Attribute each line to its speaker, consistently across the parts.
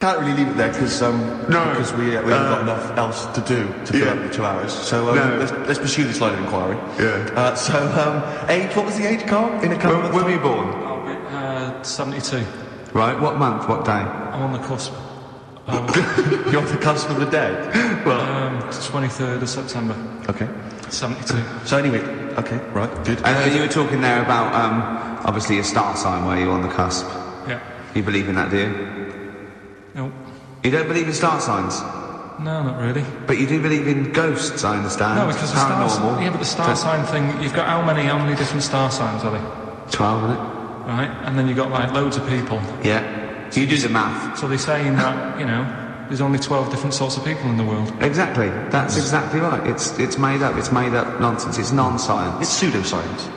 Speaker 1: Can't really leave it there because we haven't got enough else to do to fill up the 2 hours. So let's pursue this line of inquiry. Yeah. Age? What was the age, Carl? In a couple of months.
Speaker 2: When were you born?
Speaker 3: I'll be 72.
Speaker 2: Right. What month? What day?
Speaker 3: I'm on the cusp.
Speaker 1: You're on the cusp of the day.
Speaker 3: Well, 23rd of September.
Speaker 1: Okay.
Speaker 3: 72.
Speaker 1: So anyway, okay, right, good.
Speaker 2: And you were talking there about obviously a star sign where you're on the cusp.
Speaker 3: Yeah.
Speaker 2: You believe in that, do you?
Speaker 3: No.
Speaker 2: You don't believe in star signs?
Speaker 3: No, not really.
Speaker 2: But you do believe in ghosts, I understand.
Speaker 3: No, because
Speaker 2: paranormal.
Speaker 3: But the star sign thing, you've got how many different star signs are there?
Speaker 2: 12, isn't it?
Speaker 3: Right, and then you've got like loads of people.
Speaker 2: Yeah. So you do the math.
Speaker 3: So they're saying that, there's only 12 different sorts of people in the world.
Speaker 2: Exactly. That's exactly right. It's made up. It's made up nonsense. It's non-science.
Speaker 1: It's pseudoscience.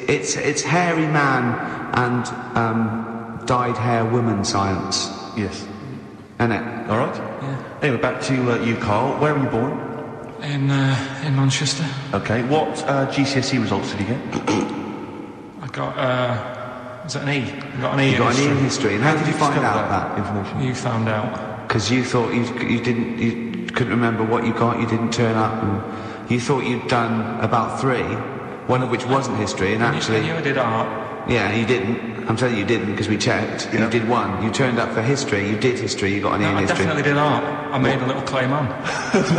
Speaker 2: It's hairy man and dyed hair woman science.
Speaker 1: Yes.
Speaker 2: Isn't it?
Speaker 1: All right.
Speaker 3: Yeah.
Speaker 1: Anyway, back to you, Carl. Where were you born?
Speaker 3: In Manchester.
Speaker 1: Okay. What GCSE results did you get?
Speaker 3: I got was it an E? I got an E.
Speaker 2: You got an E in history. And how did you find out
Speaker 1: that information?
Speaker 3: You found out.
Speaker 2: Because you thought you couldn't remember what you got. You didn't turn up, and you thought you'd done about 3, one of which wasn't history, and actually.
Speaker 3: And you did art.
Speaker 2: Yeah, you didn't. I'm telling you didn't, because we checked. Yeah. You did 1. You turned up for history. You did history. You got an E in history.
Speaker 3: I definitely did art. I made a little clay man.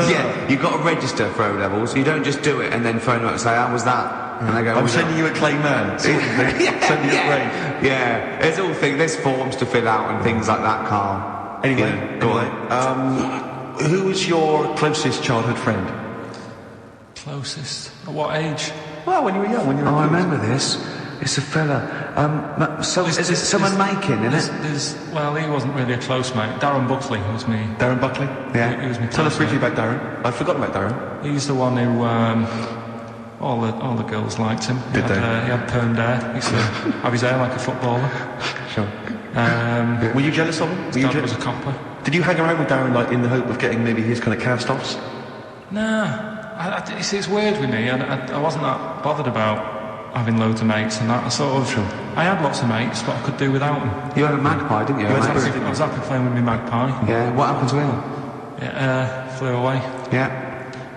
Speaker 2: Yeah, you've got to register for O-levels. You don't just do it and then phone up and say, how was that? And they go,
Speaker 1: I'm sending you a clay man. Sending you a grade.
Speaker 2: Yeah, there's all things. There's forms to fill out and things like that, Carl.
Speaker 1: Anyway, go on. Who was your closest childhood friend?
Speaker 3: Closest? At what age?
Speaker 1: Well, when you were young.
Speaker 2: I remember this. It's a fella. Is it someone making, isn't
Speaker 3: it? Well, he wasn't really a close mate. Darren Buckley was me.
Speaker 1: Darren Buckley?
Speaker 2: Yeah.
Speaker 3: He was me.
Speaker 1: Tell us briefly about Darren. I've forgotten about Darren.
Speaker 3: He's the one who, all the girls liked him. He had permed hair. He used to have his hair like a footballer.
Speaker 1: Sure. Were you jealous of him?
Speaker 3: His dad was a copper.
Speaker 1: Did you hang around with Darren like in the hope of getting maybe his kind of cast-offs?
Speaker 3: Nah. It's weird with me. I wasn't that bothered about having loads of mates and that. I had lots of mates, but I could do without them.
Speaker 2: You had a magpie, didn't you?
Speaker 3: I was happy playing with my magpie.
Speaker 2: Yeah, what happened to him?
Speaker 3: It flew away.
Speaker 2: Yeah.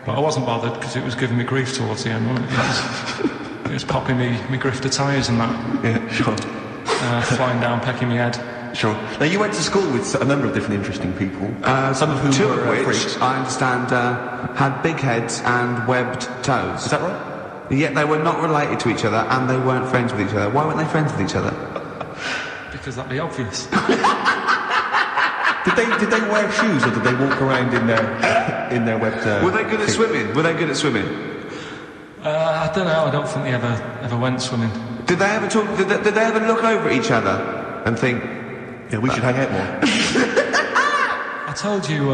Speaker 3: But I wasn't bothered because it was giving me grief towards the end, wasn't it? It was popping me grifter tyres and that.
Speaker 1: Yeah, sure.
Speaker 3: Flying down, pecking me head.
Speaker 1: Sure. Now, you went to school with a number of different interesting people. Some of whom
Speaker 2: 2
Speaker 1: were
Speaker 2: of which,
Speaker 1: freaks.
Speaker 2: I understand, had big heads and webbed toes.
Speaker 1: Is that right?
Speaker 2: Yet they were not related to each other and they weren't friends with each other. Why weren't they friends with each other?
Speaker 3: Because that'd be obvious.
Speaker 1: Did they wear shoes or did they walk around in their webbed?
Speaker 2: Were they good at swimming?
Speaker 3: I don't know. I don't think they ever went swimming.
Speaker 2: Did they ever talk? Did they ever look over at each other and think,
Speaker 1: yeah, we should hang out more?
Speaker 3: I told you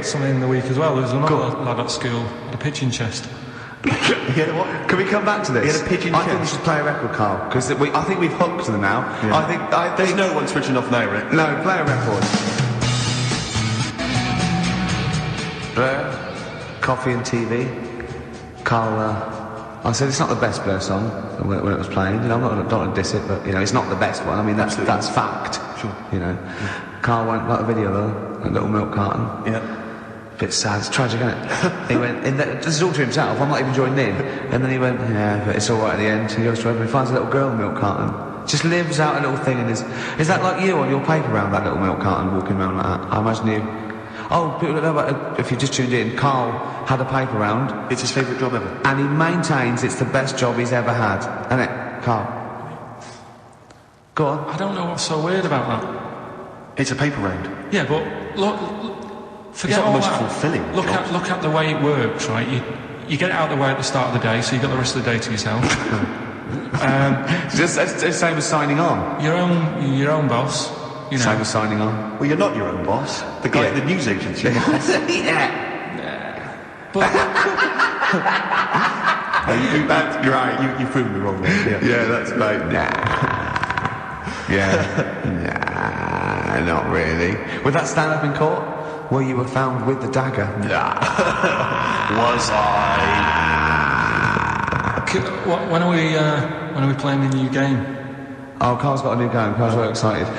Speaker 3: something in the week as well. There was another lad at school with a pigeon chest.
Speaker 1: Yeah, what?
Speaker 2: Can we come back to this?
Speaker 1: He had a pigeon chest.
Speaker 2: I think we should play a record, Carl, because I think we've hooked them now.
Speaker 1: Yeah.
Speaker 2: I think
Speaker 1: there's no one switching off now, right?
Speaker 2: No, play a record. Blur, Coffee and TV. Carl, I said it's not the best Blur song when it was playing. I'm not going to diss it, but it's not the best one. I mean, that's fact.
Speaker 1: Sure.
Speaker 2: Yeah. Carl went like a video though, a little milk carton.
Speaker 1: Yeah.
Speaker 2: Bit sad, it's tragic, isn't it? He went, this is all to himself, I'm not even joining in. And then he went, yeah, but it's alright at the end. He goes to heaven, he finds a little girl in a milk carton. Just lives out a little thing and is that like you on your paper round, that little milk carton, walking around like that? I imagine you. Oh, people don't know about it. If you just tuned in, Carl had a paper round.
Speaker 1: It's his favourite job ever.
Speaker 2: And he maintains it's the best job he's ever had. Isn't it, Carl? Go on.
Speaker 3: I don't know what's so weird about that.
Speaker 1: It's a paper round.
Speaker 3: Yeah, but look. Forget
Speaker 1: it's not
Speaker 3: all
Speaker 1: the most
Speaker 3: that.
Speaker 1: fulfilling.
Speaker 3: Look at the way it works, right? You get it out of the way at the start of the day, so you got the rest of the day to yourself.
Speaker 2: It's the same as signing on.
Speaker 3: Your own boss.
Speaker 2: Same as signing on.
Speaker 1: Well, you're not your own boss. The guy at the news agency.
Speaker 2: Yeah.
Speaker 3: But
Speaker 1: that's right. You've proven me wrong there.
Speaker 2: Yeah, that's right. Nah. Yeah. Nah, not really. Would that stand up in court? Where you were found with the dagger?
Speaker 1: Nah. Was I?
Speaker 3: When are we playing the new game?
Speaker 2: Oh, Carl's got a new game. Carl's very excited.
Speaker 1: We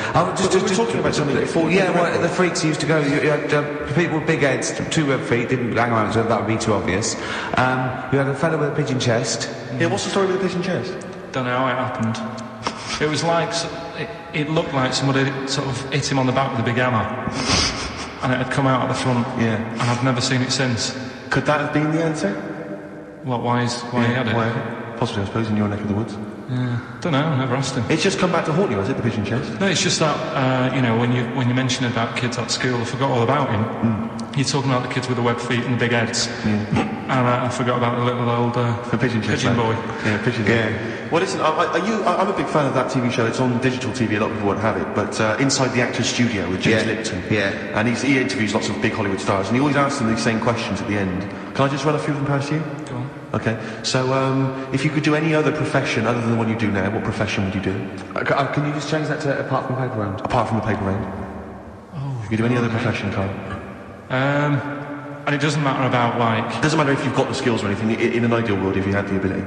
Speaker 1: were talking about something before.
Speaker 2: Yeah, well, the freaks used to go. You had people with big heads, 2 web feet, didn't hang around, so that would be too obvious. You had a fellow with a pigeon chest.
Speaker 1: Yeah, what's the story with the pigeon chest?
Speaker 3: Don't know how it happened. It was like, it looked like somebody sort of hit him on the back with a big hammer. And it had come out at the front.
Speaker 1: Yeah.
Speaker 3: And I've never seen it since.
Speaker 1: Could that have been the answer?
Speaker 3: What, why he had it?
Speaker 1: Possibly, I suppose, in your neck of the woods.
Speaker 3: Yeah, don't know, never asked him.
Speaker 1: It's just come back to haunt you, has it, the pigeon chest?
Speaker 3: No, it's just that, when you mentioned about kids at school, I forgot all about him. You're talking about the kids with the web feet and the big heads.
Speaker 1: Yeah.
Speaker 3: And I forgot about the little old
Speaker 1: the pigeon
Speaker 3: boy.
Speaker 1: Yeah, pigeon. Yeah. Well, listen, I'm a big fan of that TV show. It's on digital TV. A lot of people won't have it, but Inside the Actors Studio with James Lipton.
Speaker 2: Yeah.
Speaker 1: And he interviews lots of big Hollywood stars, and he always asks them these same questions at the end. Can I just run a few of them past you?
Speaker 3: Go on.
Speaker 1: Okay. So, if you could do any other profession other than the one you do now, what profession would you do?
Speaker 2: Can you just change that to apart from the paper round?
Speaker 1: Apart from the paper round.
Speaker 3: Oh.
Speaker 1: If you could do any other profession, Carl.
Speaker 3: And it doesn't matter about, like...
Speaker 1: It doesn't matter if you've got the skills or anything, in an ideal world, if you had the ability.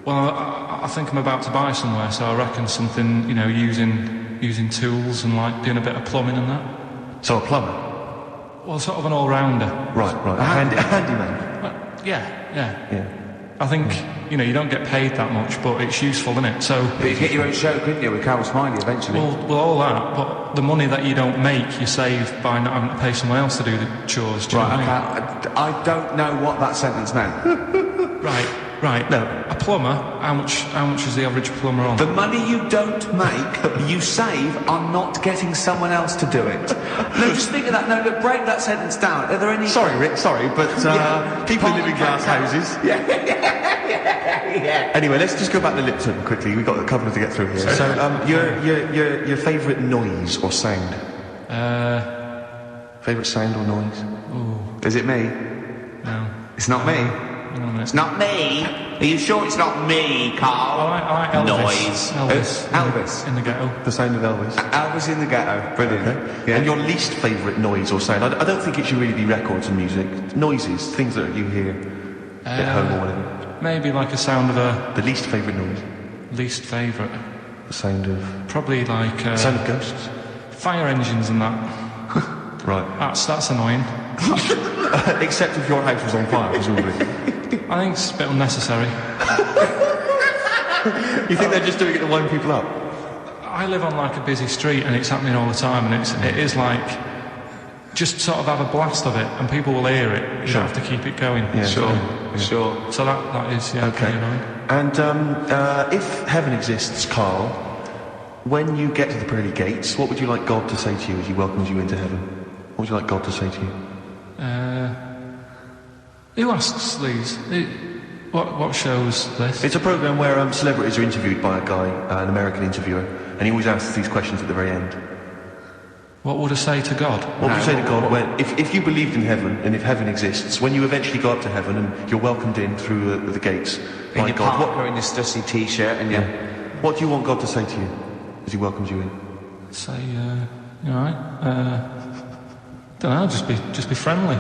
Speaker 3: Well, I think I'm about to buy somewhere, so I reckon something, using tools and, like, doing a bit of plumbing and that.
Speaker 1: So a plumber?
Speaker 3: Well, sort of an all-rounder.
Speaker 1: Right. A handyman?
Speaker 3: Yeah. I think, you don't get paid that much, but it's useful, isn't it? So...
Speaker 2: But you get your own show, couldn't you, with Carl Smiley, eventually?
Speaker 3: Well, all that, but the money that you don't make, you save by not having to pay someone else to do the chores. Do you know what I mean?
Speaker 2: I don't know what that sentence meant.
Speaker 3: Right. No. A plumber, how much is the average plumber on?
Speaker 2: The money you don't make, you save on not getting someone else to do it. No, just think of that. No, look, break that sentence down. Are there any...
Speaker 1: Sorry, Rick, but people who live in glass houses...
Speaker 2: Yeah.
Speaker 1: Anyway, let's just go back to Lipton quickly. We've got a couple to get through here. So, your favourite noise or sound? Favourite sound or noise?
Speaker 3: Ooh.
Speaker 2: Is it me?
Speaker 3: No.
Speaker 2: It's not me. It's not me. Are you sure it's not me, Carl?
Speaker 3: I like Elvis.
Speaker 2: Noise. Elvis.
Speaker 3: In the ghetto.
Speaker 1: The sound of Elvis.
Speaker 2: Elvis in the ghetto. Brilliant.
Speaker 1: Okay.
Speaker 2: Yeah.
Speaker 1: And your least favourite noise or sound? I don't think it should really be records and music. Noises, things that you hear at home or whatever.
Speaker 3: Maybe like a sound of a...
Speaker 1: The least favourite noise?
Speaker 3: Least favourite?
Speaker 1: The sound of...
Speaker 3: Probably like...
Speaker 1: sound of ghosts?
Speaker 3: Fire engines and that.
Speaker 1: Right.
Speaker 3: That's annoying.
Speaker 1: Except if your house was on fire, presumably.
Speaker 3: I think it's a bit unnecessary.
Speaker 1: You think they're just doing it to wind people up?
Speaker 3: I live on like a busy street and it's happening all the time, and it is like... Just sort of have a blast of it and people will hear it. You don't have to keep it going.
Speaker 1: Yeah,
Speaker 2: sure.
Speaker 3: So that is,
Speaker 1: okay. And if heaven exists, Carl, when you get to the pearly gates, what would you like God to say to you as he welcomes you into heaven? What would you like God to say to you?
Speaker 3: Who asks these? What show's this?
Speaker 1: It's a programme where celebrities are interviewed by a guy, an American interviewer, and he always asks these questions at the very end.
Speaker 3: What would I say to God?
Speaker 1: What would you say to God when, if you believed in heaven, and if heaven exists, when you eventually go up to heaven and you're welcomed in through the gates by
Speaker 2: your
Speaker 1: God,
Speaker 2: parker in your stussy t-shirt and
Speaker 1: what do you want God to say to you as he welcomes you in?
Speaker 3: Say, you alright? Don't know, just be friendly.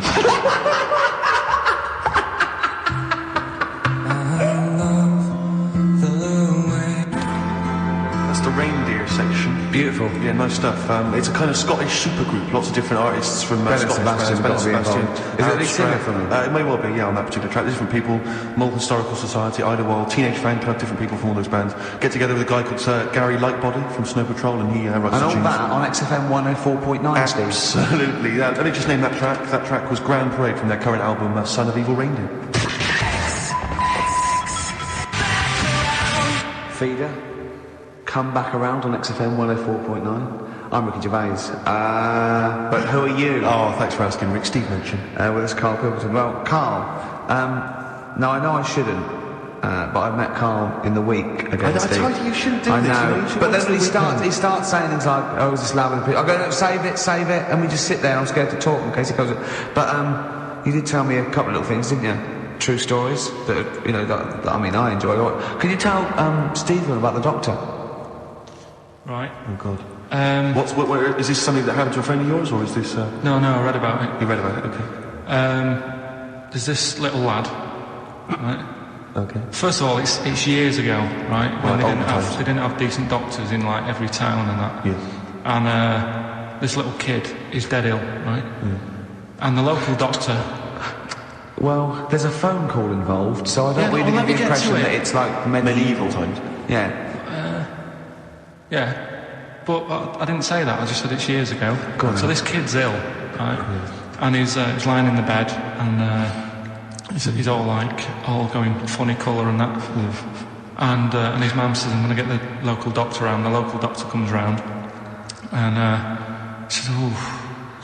Speaker 1: Reindeer section.
Speaker 2: Beautiful.
Speaker 1: Yeah, nice stuff. It's a kind of Scottish supergroup. Lots of different artists from Scottish
Speaker 2: Sebastian.
Speaker 1: bands. Sebastian.
Speaker 2: Is it a singer from them?
Speaker 1: It may well be, yeah, on that particular track. Different people, Mull Historical Society, Idlewild, Teenage Fan Club, different people from all those bands. Get together with a guy called Gary Lightbody from Snow Patrol, and he writes the tunes.
Speaker 2: And all that on XFM 104.9, Steve.
Speaker 1: Absolutely. Let me just name that track. That track was Grand Parade from their current album, Son of Evil Reindeer.
Speaker 2: Feeder. Come back around on XFM 104.9. I'm Ricky Gervais. But who are you?
Speaker 1: Oh, thanks for asking, Rick. Steve mentioned.
Speaker 2: With us, Karl Pilkington. Well, Karl, now I know I shouldn't, but I met Karl in the week again.
Speaker 1: I told you shouldn't do this.
Speaker 2: I know.
Speaker 1: You
Speaker 2: But then when he starts saying things like, "Oh, is this loud?" I go, "No, save it," and we just sit there. And I'm scared to talk in case he goes. But you did tell me a couple of little things, didn't you? True stories that that I enjoy. Can you tell Stephen about the Doctor?
Speaker 3: Right.
Speaker 1: Oh God. Is this something that happened to a friend of yours, or is this?
Speaker 3: No, I read about it.
Speaker 1: You read about it, okay.
Speaker 3: There's this little lad, right?
Speaker 1: Okay.
Speaker 3: First of all, it's years ago, right? When they didn't have decent doctors in like every town and that.
Speaker 1: Yes.
Speaker 3: And this little kid is dead ill, right?
Speaker 1: Mm.
Speaker 3: And the local doctor.
Speaker 2: Well, there's a phone call involved, so I don't really get the impression that it's like
Speaker 1: medieval times.
Speaker 2: Yeah.
Speaker 3: Yeah. But I didn't say that. I just said it's years ago. So this kid's ill, right? And he's lying in the bed, and he's all going funny colour and that. And his mum says, "I'm going to get the local doctor round." The local doctor comes round, and he says,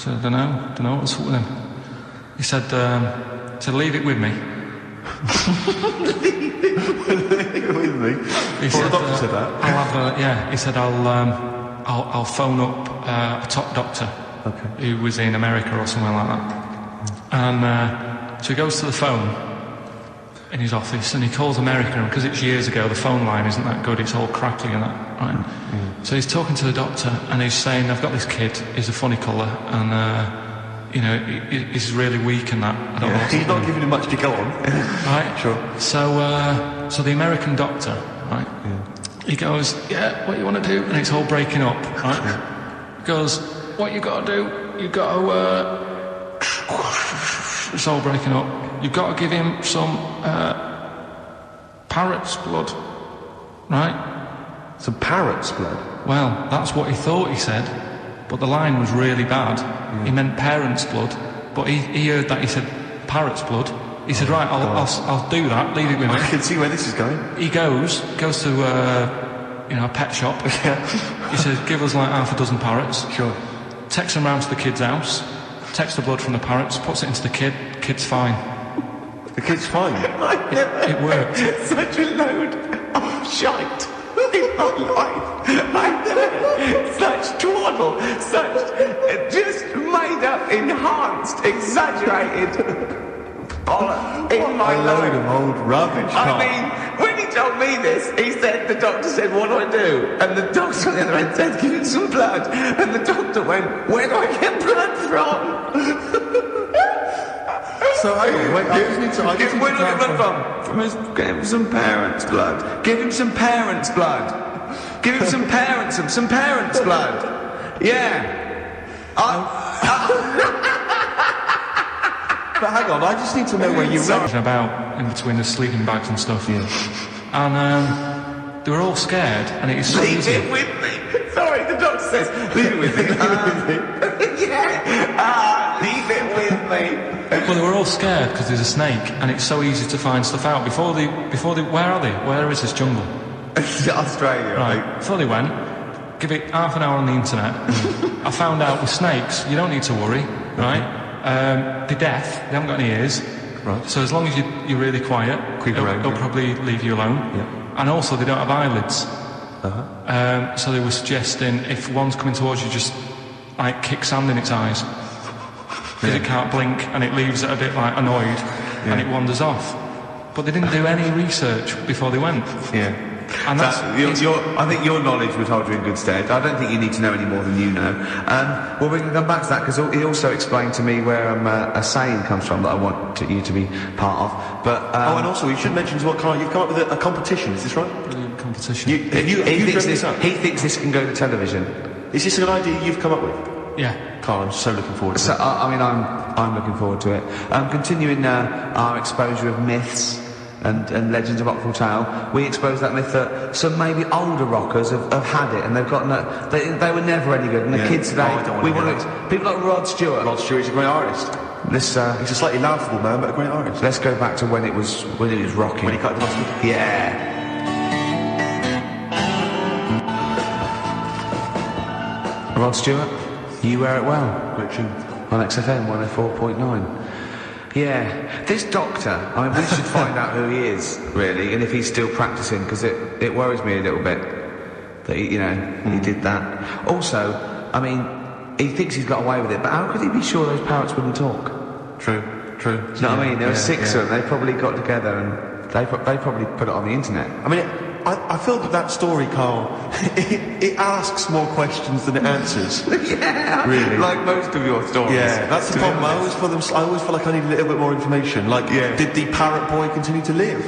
Speaker 3: I don't know what's up with him. He said, "Leave it with me."
Speaker 1: Leave it with me. The doctor said that.
Speaker 3: He said, I'll phone up a top doctor who was in America or somewhere like that. And so he goes to the phone in his office and he calls America, and because it's years ago, the phone line isn't that good, it's all crackly and that, right? So he's talking to the doctor and he's saying, "I've got this kid, he's a funny colour, and he's really weak and that." I don't know.
Speaker 1: He's not giving him much to go on.
Speaker 3: Right?
Speaker 1: Sure.
Speaker 3: So the American doctor, right?
Speaker 1: Yeah.
Speaker 3: He goes, "Yeah, what you want to do?" And it's all breaking up, right? He goes, "What you got to do? You got to it's all breaking up. You've got to give him some parrot's blood, right?"
Speaker 1: Some parrot's blood?
Speaker 3: Well, that's what he thought he said, but the line was really bad. He meant parents' blood, but he heard that he said parrot's blood. He said, "Right, I'll do that. Leave it with me."
Speaker 1: I can see where this is going.
Speaker 3: He goes to a pet shop. He says, "Give us like half a dozen parrots."
Speaker 1: Sure.
Speaker 3: Takes them round to the kid's house. Takes the blood from the parrots, puts it into the kid. Kid's fine.
Speaker 1: The kid's fine.
Speaker 3: It worked.
Speaker 1: Such a load of shite in my life. I've never heard such twaddle, such just made up, enhanced, exaggerated bollocks in my life. A load of old rubbish. I mean, when he told me this, the doctor said, "What do I do?" And the doctor on the other end said, "Give him some blood." And the doctor went, "Where do I get blood from?" So hang on, wait, I just need to... Where do I get blood from? Give him some parents' blood. Give him some parents' blood. Give him some parents' blood. Yeah. But hang on, I just need to know where you went.
Speaker 3: About in between the sleeping bags and stuff.
Speaker 1: Yeah.
Speaker 3: And they were all scared, and it is so easy.
Speaker 1: Leave it with me. Sorry, the doctor says, "Leave it with me." Yeah. Leave it with me.
Speaker 3: Well, they were all scared because there's a snake, and it's so easy to find stuff out. Before they, where are they? Where is this jungle?
Speaker 1: Australia,
Speaker 3: right? Before they went, give it half an hour on the internet. I found out with snakes, you don't need to worry, right? They're deaf, they haven't got any ears.
Speaker 1: Right.
Speaker 3: So as long as you're really quiet, they'll probably leave you alone.
Speaker 1: Yeah.
Speaker 3: And also, they don't have eyelids. So they were suggesting if one's coming towards you, just like kick sand in its eyes. Because it can't blink and it leaves it a bit like annoyed and it wanders off. But they didn't do any research before they went.
Speaker 1: Yeah.
Speaker 2: And I think your knowledge would hold you in good stead. I don't think you need to know any more than you know. Well, we can come back to that because he also explained to me where a saying comes from that I want you to be part of. But
Speaker 1: and also you should mention as well, Karl, you've come up with a competition. Is this right?
Speaker 3: Brilliant competition.
Speaker 2: He thinks this can go to television.
Speaker 1: Is this an idea you've come up with?
Speaker 3: Yeah.
Speaker 1: Karl, I'm so looking forward to it.
Speaker 2: I'm looking forward to it. Continuing our exposure of myths and legends of Rockville Tale, we exposed that myth that some maybe older rockers have had it and they've got they were never any good. And the kids today, people like Rod Stewart.
Speaker 1: Rod Stewart's a great artist. He's a slightly laughable man, but a great artist.
Speaker 2: Let's go back to when it was rocking.
Speaker 1: When he cut the mustard.
Speaker 2: Yeah. Rod Stewart, You Wear It Well.
Speaker 1: Great tune.
Speaker 2: On XFM 104.9. Yeah, this doctor, I mean, we should find out who he is, really, and if he's still practising, because it worries me a little bit that, he did that. Also, I mean, he thinks he's got away with it, but how could he be sure those parrots wouldn't talk?
Speaker 1: True.
Speaker 2: Do you know what I mean? There were six of them, they probably got together and they probably put it on the internet.
Speaker 1: I mean,
Speaker 4: I feel that story, Carl, it asks more questions than it answers.
Speaker 2: Yeah,
Speaker 4: really.
Speaker 2: Like most of your stories.
Speaker 4: Yeah, that's the problem. I always feel like I need a little bit more information. Like, did the parrot boy continue to live?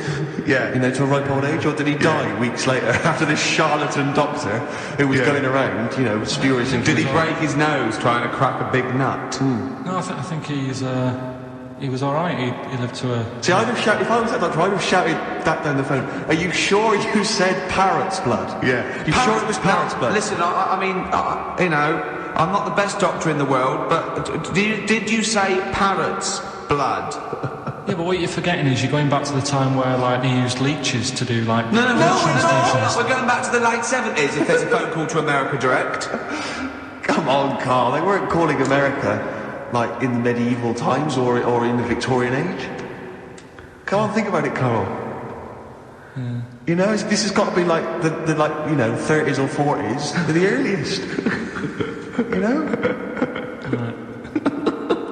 Speaker 2: Yeah.
Speaker 4: To a ripe old age, or did he die weeks later after this charlatan doctor who was going around, spurious information?
Speaker 2: Did he break his nose trying to crack a big nut?
Speaker 3: No, I think he was all right. He lived to a...
Speaker 4: See, I'd have shouted, if I was that doctor, I'd have shouted that down the phone. Are you sure you said parrot's blood?
Speaker 2: Yeah.
Speaker 4: You sure it was parrot's blood?
Speaker 2: Listen, I mean, I'm not the best doctor in the world, but did you say parrot's blood?
Speaker 3: Yeah, but what you're forgetting is you're going back to the time where, like, they used leeches to do, like...
Speaker 2: No, we're going back to the late 70s if there's a phone call to America Direct.
Speaker 4: Come on, Carl, they weren't calling America, like, in the medieval times or in the Victorian age. Come on, think about it, Carl.
Speaker 3: Yeah.
Speaker 4: This has got to be like the 30s or 40s, they're the earliest.
Speaker 3: Right.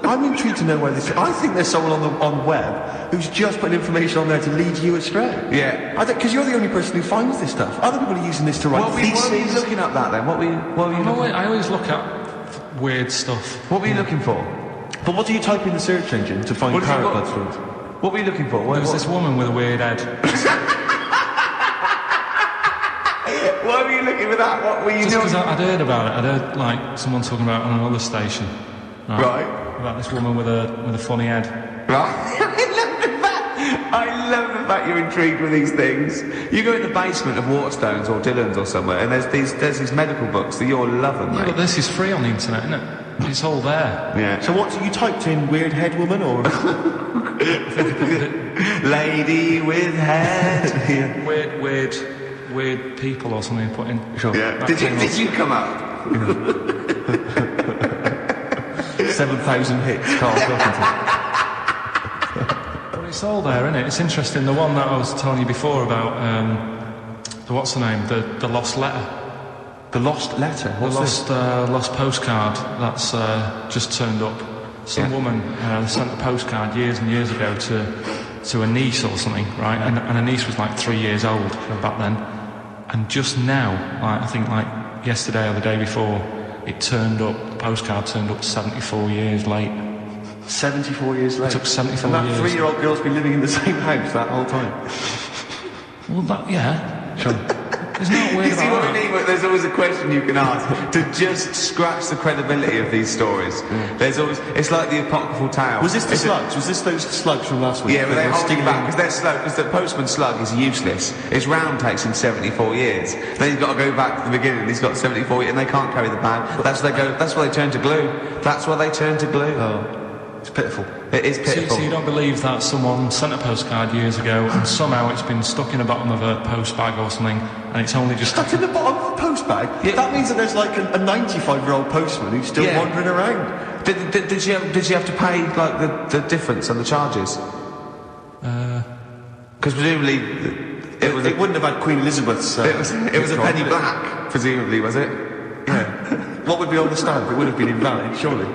Speaker 4: I'm intrigued to know where this... I think there's someone on the web who's just putting information on there to lead you astray.
Speaker 2: Yeah.
Speaker 4: Because you're the only person who finds this stuff. Other people are using this to write theses.
Speaker 2: What were you looking at that then? What were you looking...
Speaker 3: I always look at weird stuff.
Speaker 2: What were you looking for?
Speaker 4: But what do you type in the search engine to find parrot blood stories?
Speaker 2: What were you looking for?
Speaker 3: There was this woman with a weird head.
Speaker 2: Why were you looking for that? What were you
Speaker 3: Just
Speaker 2: doing?
Speaker 3: because I'd heard about it. I'd heard, like, someone talking about it on another station.
Speaker 2: Right.
Speaker 3: About this woman with a funny head.
Speaker 2: Right. I love the fact you're intrigued with these things. You go in the basement of Waterstones or Dillon's or somewhere, and there's these medical books that you're loving, mate.
Speaker 3: Yeah, but this is free on the internet, isn't it? It's all there.
Speaker 2: Yeah.
Speaker 4: So what, you typed in weird head woman or...
Speaker 2: Lady with head.
Speaker 3: Yeah. Weird people or something put in.
Speaker 2: Sure. Yeah. Did you come up?
Speaker 4: 7,000 hits, Karl Pilkington.
Speaker 3: But it's all there, isn't it? It's interesting. The one that I was telling you before about, what's the name? The lost letter.
Speaker 4: The lost letter? What's
Speaker 3: lost postcard that's just turned up. Some woman sent a postcard years and years ago to a niece or something, right? And her niece was like 3 years old back then. And just now, I think like yesterday or the day before, it turned up, the postcard turned up 74 years late.
Speaker 4: 74 years late?
Speaker 3: It took 74
Speaker 4: years. And
Speaker 3: years.
Speaker 4: that 3-year-old girl's been living in the same house that whole time?
Speaker 3: Well, yeah.
Speaker 4: Sure.
Speaker 3: There's no weird
Speaker 2: You see what I mean? There's always a question you can ask to just scratch the credibility of these stories. There's always... It's like the apocryphal tale.
Speaker 4: Was this the slugs? Was this those slugs from last week?
Speaker 2: Yeah, but they hold you back because they're slow. Because the postman slug is useless. His round takes him 74 years. Then he's got to go back to the beginning. And he's got 74 years, and they can't carry the bag. That's why they go. That's why they turn to glue. That's why they turn to glue.
Speaker 4: Oh, it's pitiful.
Speaker 2: It is pitiful.
Speaker 3: So you don't believe that someone sent a postcard years ago and somehow it's been stuck in the bottom of a post bag or something, and it's only just
Speaker 4: stuck in the bottom of a post bag? Yeah. That means that there's like a 95-year-old postman who's still wandering around.
Speaker 2: Did she have to pay like the difference on the charges? Because presumably
Speaker 4: it wouldn't have had Queen Elizabeth's.
Speaker 2: It was a penny black, presumably, was it?
Speaker 4: Yeah. What would be on the stamp? It would have been invalid, surely.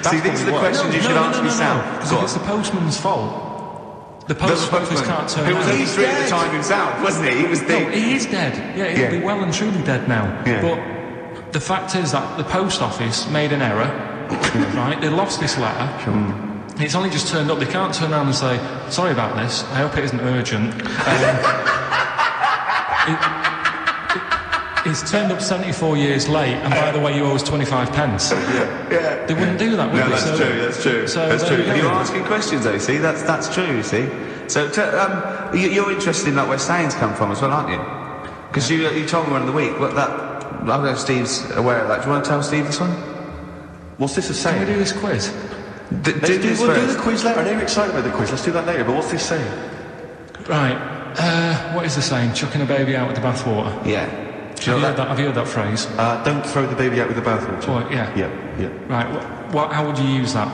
Speaker 2: See, these are the questions you should ask yourself.
Speaker 3: Because if it's the postman's fault, the post office can't turn
Speaker 2: Who was
Speaker 3: out.
Speaker 2: only 3 at the time himself, wasn't he? He was dead.
Speaker 3: No, he is dead. Yeah, he'll be well and truly dead now.
Speaker 2: Yeah.
Speaker 3: But the fact is that the post office made an error, right? They lost this letter. It's only just turned up. They can't turn around and say, sorry about this, I hope it isn't urgent. It's turned up 74 years late, and by the way, you owe us 25 pence.
Speaker 2: Yeah.
Speaker 3: They wouldn't do that, would they?
Speaker 2: That's true. That's true. You're asking questions, though, see? That's true, you see? So, you're interested in like where sayings come from as well, aren't you? Because you told me one of the week, I don't know if Steve's aware of that. Do you want to tell Steve this one?
Speaker 4: What's this a saying?
Speaker 3: Can we do this quiz?
Speaker 4: We'll do the quiz later. I know you're excited about the quiz. Let's do that later, but what's this saying?
Speaker 3: Right. What is the saying? Chucking a baby out with the bathwater.
Speaker 2: Yeah.
Speaker 3: Have you heard that phrase?
Speaker 4: Don't throw the baby out with the bathwater.
Speaker 3: Oh, yeah.
Speaker 4: Yeah.
Speaker 3: Right. How would you use that?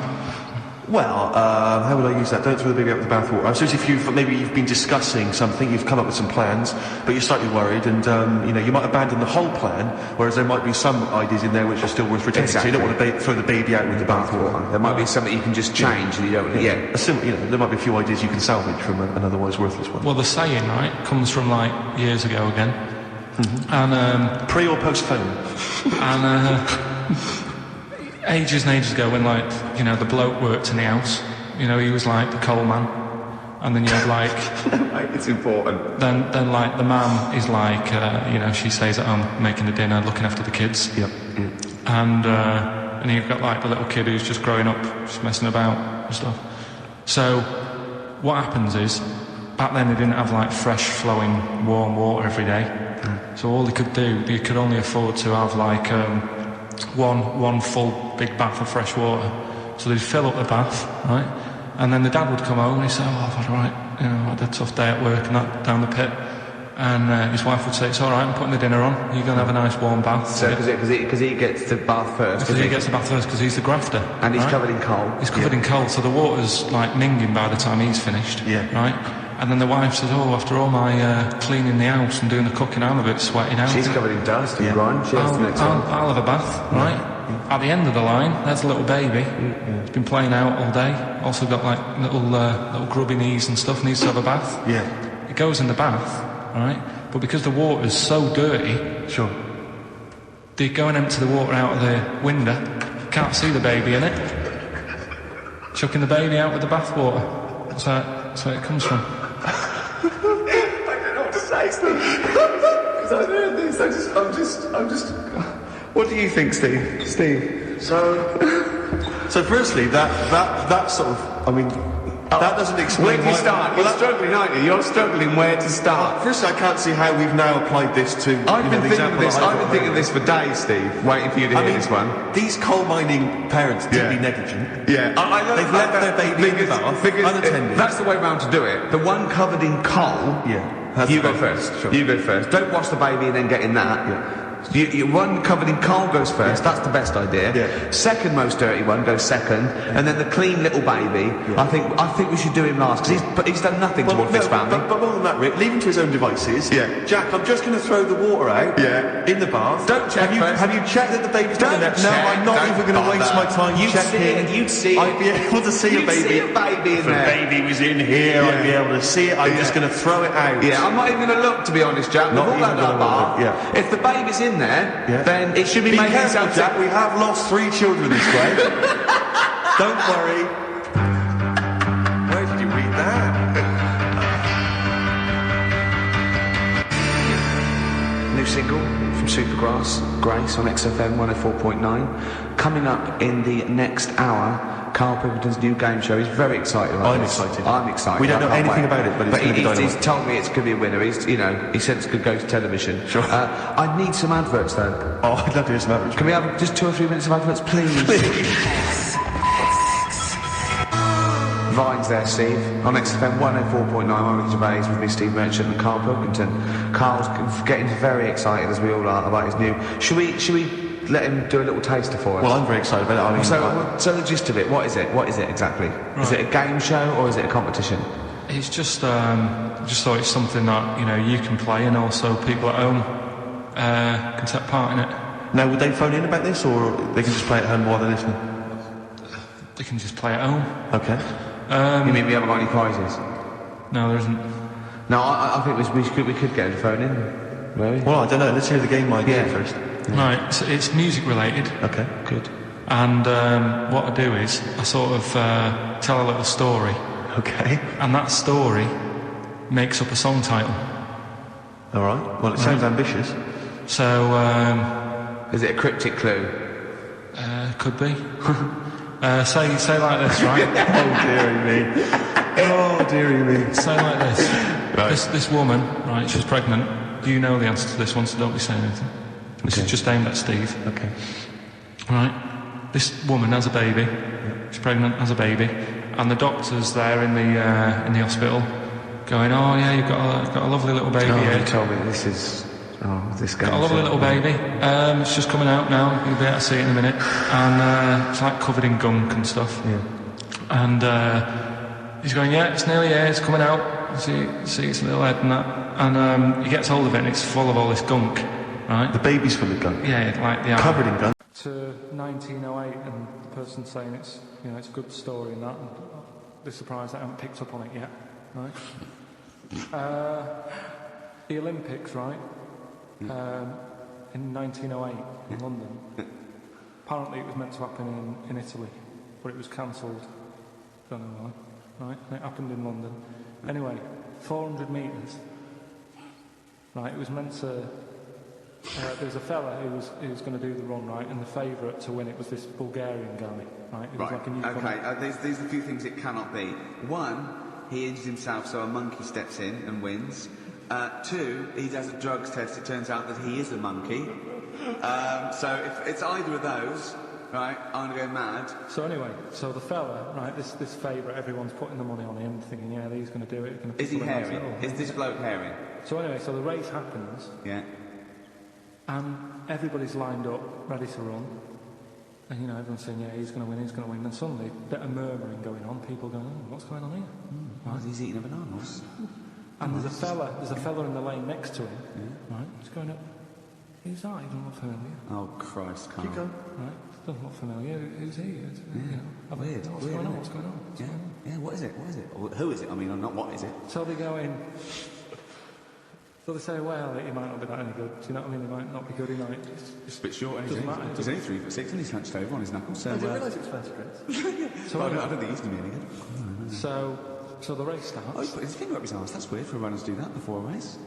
Speaker 4: Well, how would I use that? Don't throw the baby out with the bathwater. I suppose if you've been discussing something, you've come up with some plans, but you're slightly worried, and you might abandon the whole plan, whereas there might be some ideas in there which are still worth retaining.
Speaker 2: Exactly.
Speaker 4: So you don't want to throw the baby out with the bathwater.
Speaker 2: There might be something you can just change, and you don't. Yeah.
Speaker 4: There might be a few ideas you can salvage from an otherwise worthless one.
Speaker 3: Well, the saying, right, comes from like years ago again, and
Speaker 4: pre or postpone.
Speaker 3: And ages and ages ago, when the bloke worked in the house, he was like the coal man, and then you had like
Speaker 2: it's important.
Speaker 3: Then like the man is like she stays at home making the dinner, looking after the kids.
Speaker 4: Yep.
Speaker 3: And you've got like the little kid who's just growing up, just messing about and stuff. So what happens is, back then they didn't have like fresh flowing warm water every day. So all they could only afford to have like one full big bath of fresh water. So they'd fill up the bath, right? And then the dad would come home and he'd say, I've had I had a tough day at work and that down the pit. And his wife would say, it's all right, I'm putting the dinner on. You're going to have a nice warm bath.
Speaker 2: So because he gets the bath first.
Speaker 3: Because he gets the bath first because he's the grafter.
Speaker 2: And he's covered in coal.
Speaker 3: He's covered in coal, so the water's like minging by the time he's finished.
Speaker 4: Yeah.
Speaker 3: Right? And then the wife says, after all my cleaning the house and doing the cooking, I'm a bit sweaty now.
Speaker 2: She's covered in dust and grime.
Speaker 3: I'll have a bath, right? Yeah. At the end of the line, there's a little baby. He's been playing out all day. Also got like little grubby knees and stuff, needs to have a bath.
Speaker 4: Yeah.
Speaker 3: It goes in the bath, right? But because the water's so dirty,
Speaker 4: sure,
Speaker 3: they go and empty the water out of the window. Can't see the baby in it. Chucking the baby out with the bath water. That's where it comes from.
Speaker 1: I don't know what to say, Steve. Because I've heard this. I'm just.
Speaker 2: What do you think, Steve?
Speaker 4: So firstly, that sort of, that doesn't explain.
Speaker 2: Where do you start? You're struggling, aren't you? You're struggling where to start.
Speaker 4: Firstly, I can't see how we've now applied this to.
Speaker 2: I've been thinking of this for days, Steve. Waiting for you to hear this one.
Speaker 4: These coal mining parents did be negligent.
Speaker 2: Yeah, I know.
Speaker 4: They've left their baby in the bath unattended.
Speaker 2: That's the way round to do it. The one covered in coal.
Speaker 4: Yeah.
Speaker 2: You go first. Sure. You go first. Don't wash the baby and then get in that.
Speaker 4: Yeah.
Speaker 2: One covered in coal goes first. That's the best idea.
Speaker 4: Yeah.
Speaker 2: Second most dirty one goes second, and then the clean little baby. Yeah. I think we should do him last because he's done nothing towards this family.
Speaker 4: But more than that, Rick, leave him to his own devices.
Speaker 2: Yeah.
Speaker 4: Jack, I'm just going to throw the water out.
Speaker 2: Yeah.
Speaker 4: In the bath.
Speaker 2: Don't check first.
Speaker 4: Have you checked that the baby's done it? No, I'm not even going to waste my time checking.
Speaker 2: You'd see it.
Speaker 4: I'd be able to see a baby.
Speaker 2: See a baby in there.
Speaker 4: If a baby was in here, I'd be able to see it. I'm just going to throw it out.
Speaker 2: Yeah, I'm not even going to look, to be honest, Jack.
Speaker 4: Not even going to look. Yeah.
Speaker 2: If the baby's in there, then it should be making
Speaker 4: careful, Jack. We have lost 3 children this way. Don't worry. Where did you read that?
Speaker 2: New single from Supergrass, Grace on XFM 104.9. Coming up in the next hour, Karl Pilkington's new game show. He's very excited about this. I'm excited.
Speaker 4: We don't know anything about it, but it's going to be dynamite.
Speaker 2: He's told me it's going to be a winner. He said it's going to go to television.
Speaker 4: Sure.
Speaker 2: I need some adverts, though.
Speaker 4: Oh, I'd love to hear some adverts.
Speaker 2: Can we have just 2 or 3 minutes of adverts, please? Vines there, Steve. On XFM 104.9, I'm Ricky Gervais with me, Steve Merchant and Karl Pilkington. Karl's getting very excited, as we all are, about his new... Should we let him do a little taster for us?
Speaker 4: Well, I'm very excited about it.
Speaker 2: So the gist of it, what is it? What is it exactly? Right. Is it a game show or is it a competition?
Speaker 3: It's just thought it's something that you can play and also people at home can take part in it.
Speaker 4: Now, would they phone in about this, or they can just play at home while they're listening?
Speaker 3: They can just play at home.
Speaker 4: Okay.
Speaker 2: You mean we haven't got any prizes?
Speaker 3: No, there isn't.
Speaker 2: No, I think we could get a phone in. Really?
Speaker 4: Well, I don't know. Let's hear the game idea first.
Speaker 3: Yeah. Right, so it's music related.
Speaker 4: Okay, good.
Speaker 3: And what I do is I sort of tell a little story.
Speaker 4: Okay.
Speaker 3: And that story makes up a song title.
Speaker 4: All right. Well, it sounds ambitious.
Speaker 3: So,
Speaker 2: is it a cryptic clue?
Speaker 3: Could be. Say like this, right?
Speaker 4: Oh, dearie me. Oh, dearie me.
Speaker 3: Say like this.
Speaker 4: Right.
Speaker 3: This woman, right, she's pregnant. You know the answer to this one, so don't be saying anything. This is just aimed at Steve.
Speaker 4: Okay.
Speaker 3: Right. This woman has a baby. She's pregnant, has a baby, and the doctor's there in the hospital, going, "Oh yeah, you've got a lovely little baby here."
Speaker 2: You told me this is. Oh, this guy.
Speaker 3: Got a lovely little baby. It's just coming out now. You'll be able to see it in a minute, and it's like covered in gunk and stuff.
Speaker 4: Yeah.
Speaker 3: And he's going, yeah, it's nearly here, it's coming out. See its little head and that. And he gets hold of it and it's full of all this gunk, right?
Speaker 4: The baby's full of gunk.
Speaker 3: Yeah, like the
Speaker 4: Covered in gunk.
Speaker 3: To 1908, and the person saying it's a good story and that. And they're surprised I haven't picked up on it yet, right? The Olympics, right? In 1908 in London. Apparently it was meant to happen in Italy, but it was cancelled. Don't know why, right? And it happened in London. Anyway, 400 metres. Right, it was meant to... there was a fella who was going to do the run, right, and the favourite to win it was this Bulgarian guy, right? It was like a newcomer.
Speaker 2: Okay, there's a few things it cannot be. One, he injures himself, so a monkey steps in and wins. Two, he does a drugs test, it turns out that he is a monkey. So if it's either of those, right, I'm going to go mad.
Speaker 3: So anyway, so the fella, right, this favourite, everyone's putting the money on him, thinking, yeah, he's going to do it.
Speaker 2: Is he hairy? Is this bloke hairy?
Speaker 3: So anyway, so the race happens.
Speaker 2: Yeah.
Speaker 3: And everybody's lined up, ready to run. And, everyone's saying, yeah, he's going to win. And suddenly, a bit of murmuring going on, people going, oh, what's going on here?
Speaker 2: Right. He's eating a banana.
Speaker 3: And there's a fella in the lane next to him, right, he's going up, who's that? He doesn't look familiar.
Speaker 2: Oh, Christ, Carl.
Speaker 3: Keep going. Right, doesn't look familiar. Who's he?
Speaker 2: Weird.
Speaker 3: What's going on? What's going on?
Speaker 2: Yeah, what is it? Or who is it? I mean, not what is it?
Speaker 3: So they go in. So they say, well, he might not be that any good. Do you know what I mean? He might not be good. He might.
Speaker 2: It's a bit short. He's only 3'6" and he's hunched over on his knuckles. So,
Speaker 3: I didn't realise it was 20 Prince.
Speaker 2: So I don't think he's going to be any good.
Speaker 3: So the race starts.
Speaker 2: Oh, he's put his finger up his arse. That's weird for runners to do that before a race.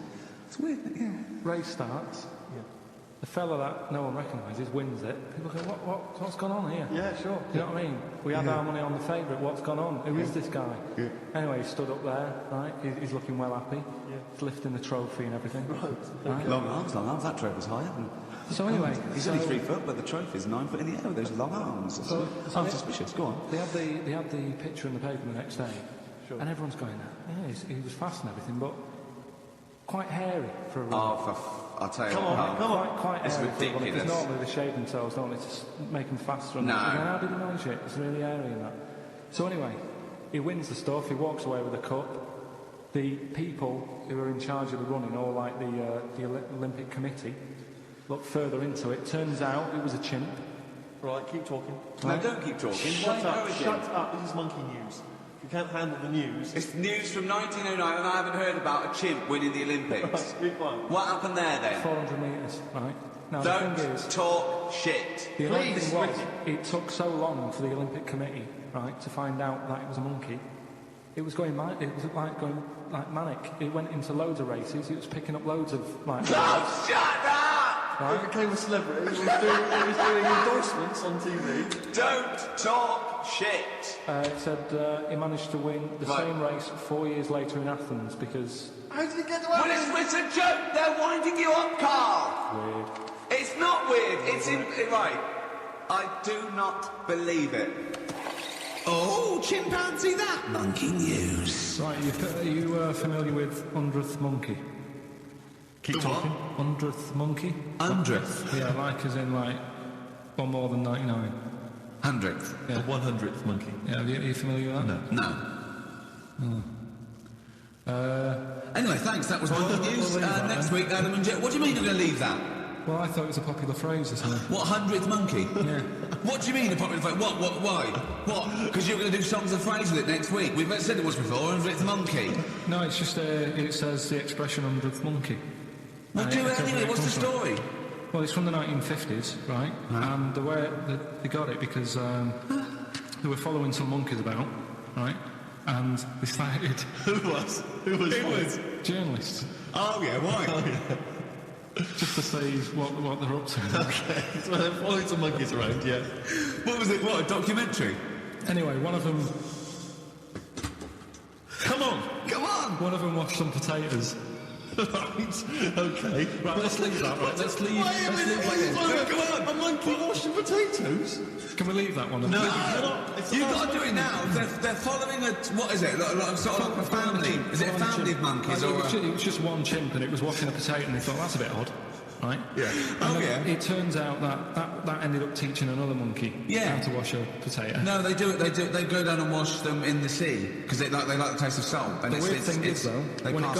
Speaker 2: It's weird, yeah.
Speaker 3: Race starts. Yeah. The fella that no one recognises wins it. People go, what's gone on here?
Speaker 4: Yeah, sure.
Speaker 3: Do you know what I mean? We had our money on the favourite. What's gone on? Who is this guy?
Speaker 4: Yeah.
Speaker 3: Anyway, he stood up there, right? He's looking well happy. Yeah. He's lifting the trophy and everything. Right.
Speaker 2: Long arms. That trophy's high up.
Speaker 3: So anyway...
Speaker 2: He's only 3 foot, but the trophy's 9 foot in the air with those long arms. So suspicious. Go on.
Speaker 3: They had the picture in the paper the next day. Sure. And everyone's going, yeah, he was fast and everything, but quite hairy for a runner.
Speaker 2: I'll tell you
Speaker 3: Come on. Quite
Speaker 2: it's
Speaker 3: hairy
Speaker 2: ridiculous.
Speaker 3: Because normally they shave themselves, don't they, to make them faster. And how did he manage it? It's really hairy and that. So anyway, he wins the stuff, he walks away with a cup. The people who are in charge of the running, all like the Olympic Committee, look further into it. Turns out it was a chimp.
Speaker 4: Right, keep talking.
Speaker 2: No, don't keep talking.
Speaker 4: Shut up, this is monkey news. You can't handle the news.
Speaker 2: It's news from 1909 and I haven't heard about a chimp winning the Olympics. What happened there then?
Speaker 3: 400 metres, right? Now,
Speaker 2: don't
Speaker 3: the thing is,
Speaker 2: talk shit.
Speaker 3: The annoying thing was, it took so long for the Olympic Committee, right, to find out that it was a monkey. It was going manic. It went into loads of races. It was picking up loads of like.
Speaker 2: Oh, shut up!
Speaker 4: Right? He became a celebrity. He was doing endorsements on TV.
Speaker 2: Don't talk shit.
Speaker 3: It said he managed to win the same race 4 years later in Athens because.
Speaker 4: How did he get to Athens?
Speaker 2: Well, it's a joke. They're winding you up, Carl.
Speaker 3: Weird.
Speaker 2: It's not weird. It's right. I do not believe it. Oh, chimpanzee, that monkey news.
Speaker 3: Right, are you familiar with 100th monkey?
Speaker 4: Keep talking.
Speaker 3: 100th monkey?
Speaker 2: 100th?
Speaker 3: Yeah, like as in like one more than 99.
Speaker 2: 100th?
Speaker 3: Yeah.
Speaker 4: The 100th monkey.
Speaker 3: Yeah, are you familiar with that?
Speaker 2: No. Anyway, thanks, that was monkey news. Next week, Adam and Jet. What do you mean you're going to leave that?
Speaker 3: Well, I thought it was a popular phrase or something.
Speaker 2: What, 100th monkey?
Speaker 3: Yeah.
Speaker 2: What do you mean a popular phrase? What, why? What? Because you're going to do songs of phrase with it next week? We've said it was before, 100th monkey.
Speaker 3: No, it's just, it says the expression 100th monkey.
Speaker 2: Well, do it anyway, what's the story?
Speaker 3: Well, it's from the 1950s, right? And the way they got it because they were following some monkeys about, right? And they started...
Speaker 4: Who was? It was
Speaker 3: journalists.
Speaker 2: Oh, yeah, why?
Speaker 4: Oh, yeah.
Speaker 3: Just to see what they're up to.
Speaker 4: Okay, so they're following some monkeys around, yeah.
Speaker 2: What was it, a documentary?
Speaker 3: Anyway, one of them...
Speaker 4: Come on!
Speaker 3: One of them washed some potatoes.
Speaker 4: Right, okay.
Speaker 3: Right, let's leave that, right? Let's leave that.
Speaker 4: Come on! A monkey washing potatoes?
Speaker 3: Can we leave that one?
Speaker 4: No, you cannot.
Speaker 2: You've got to do it now. They're following what is it? Sort of like a family. Is it a family of monkeys or
Speaker 3: it was just one chimp and it was washing a potato and they thought, that's a bit odd. right?
Speaker 4: Yeah.
Speaker 2: Oh, yeah.
Speaker 3: It turns out that ended up teaching another monkey how to wash a potato.
Speaker 2: No, they do it. They go down and wash them in the sea because they like the taste of salt. And
Speaker 3: The weird thing is, though, when it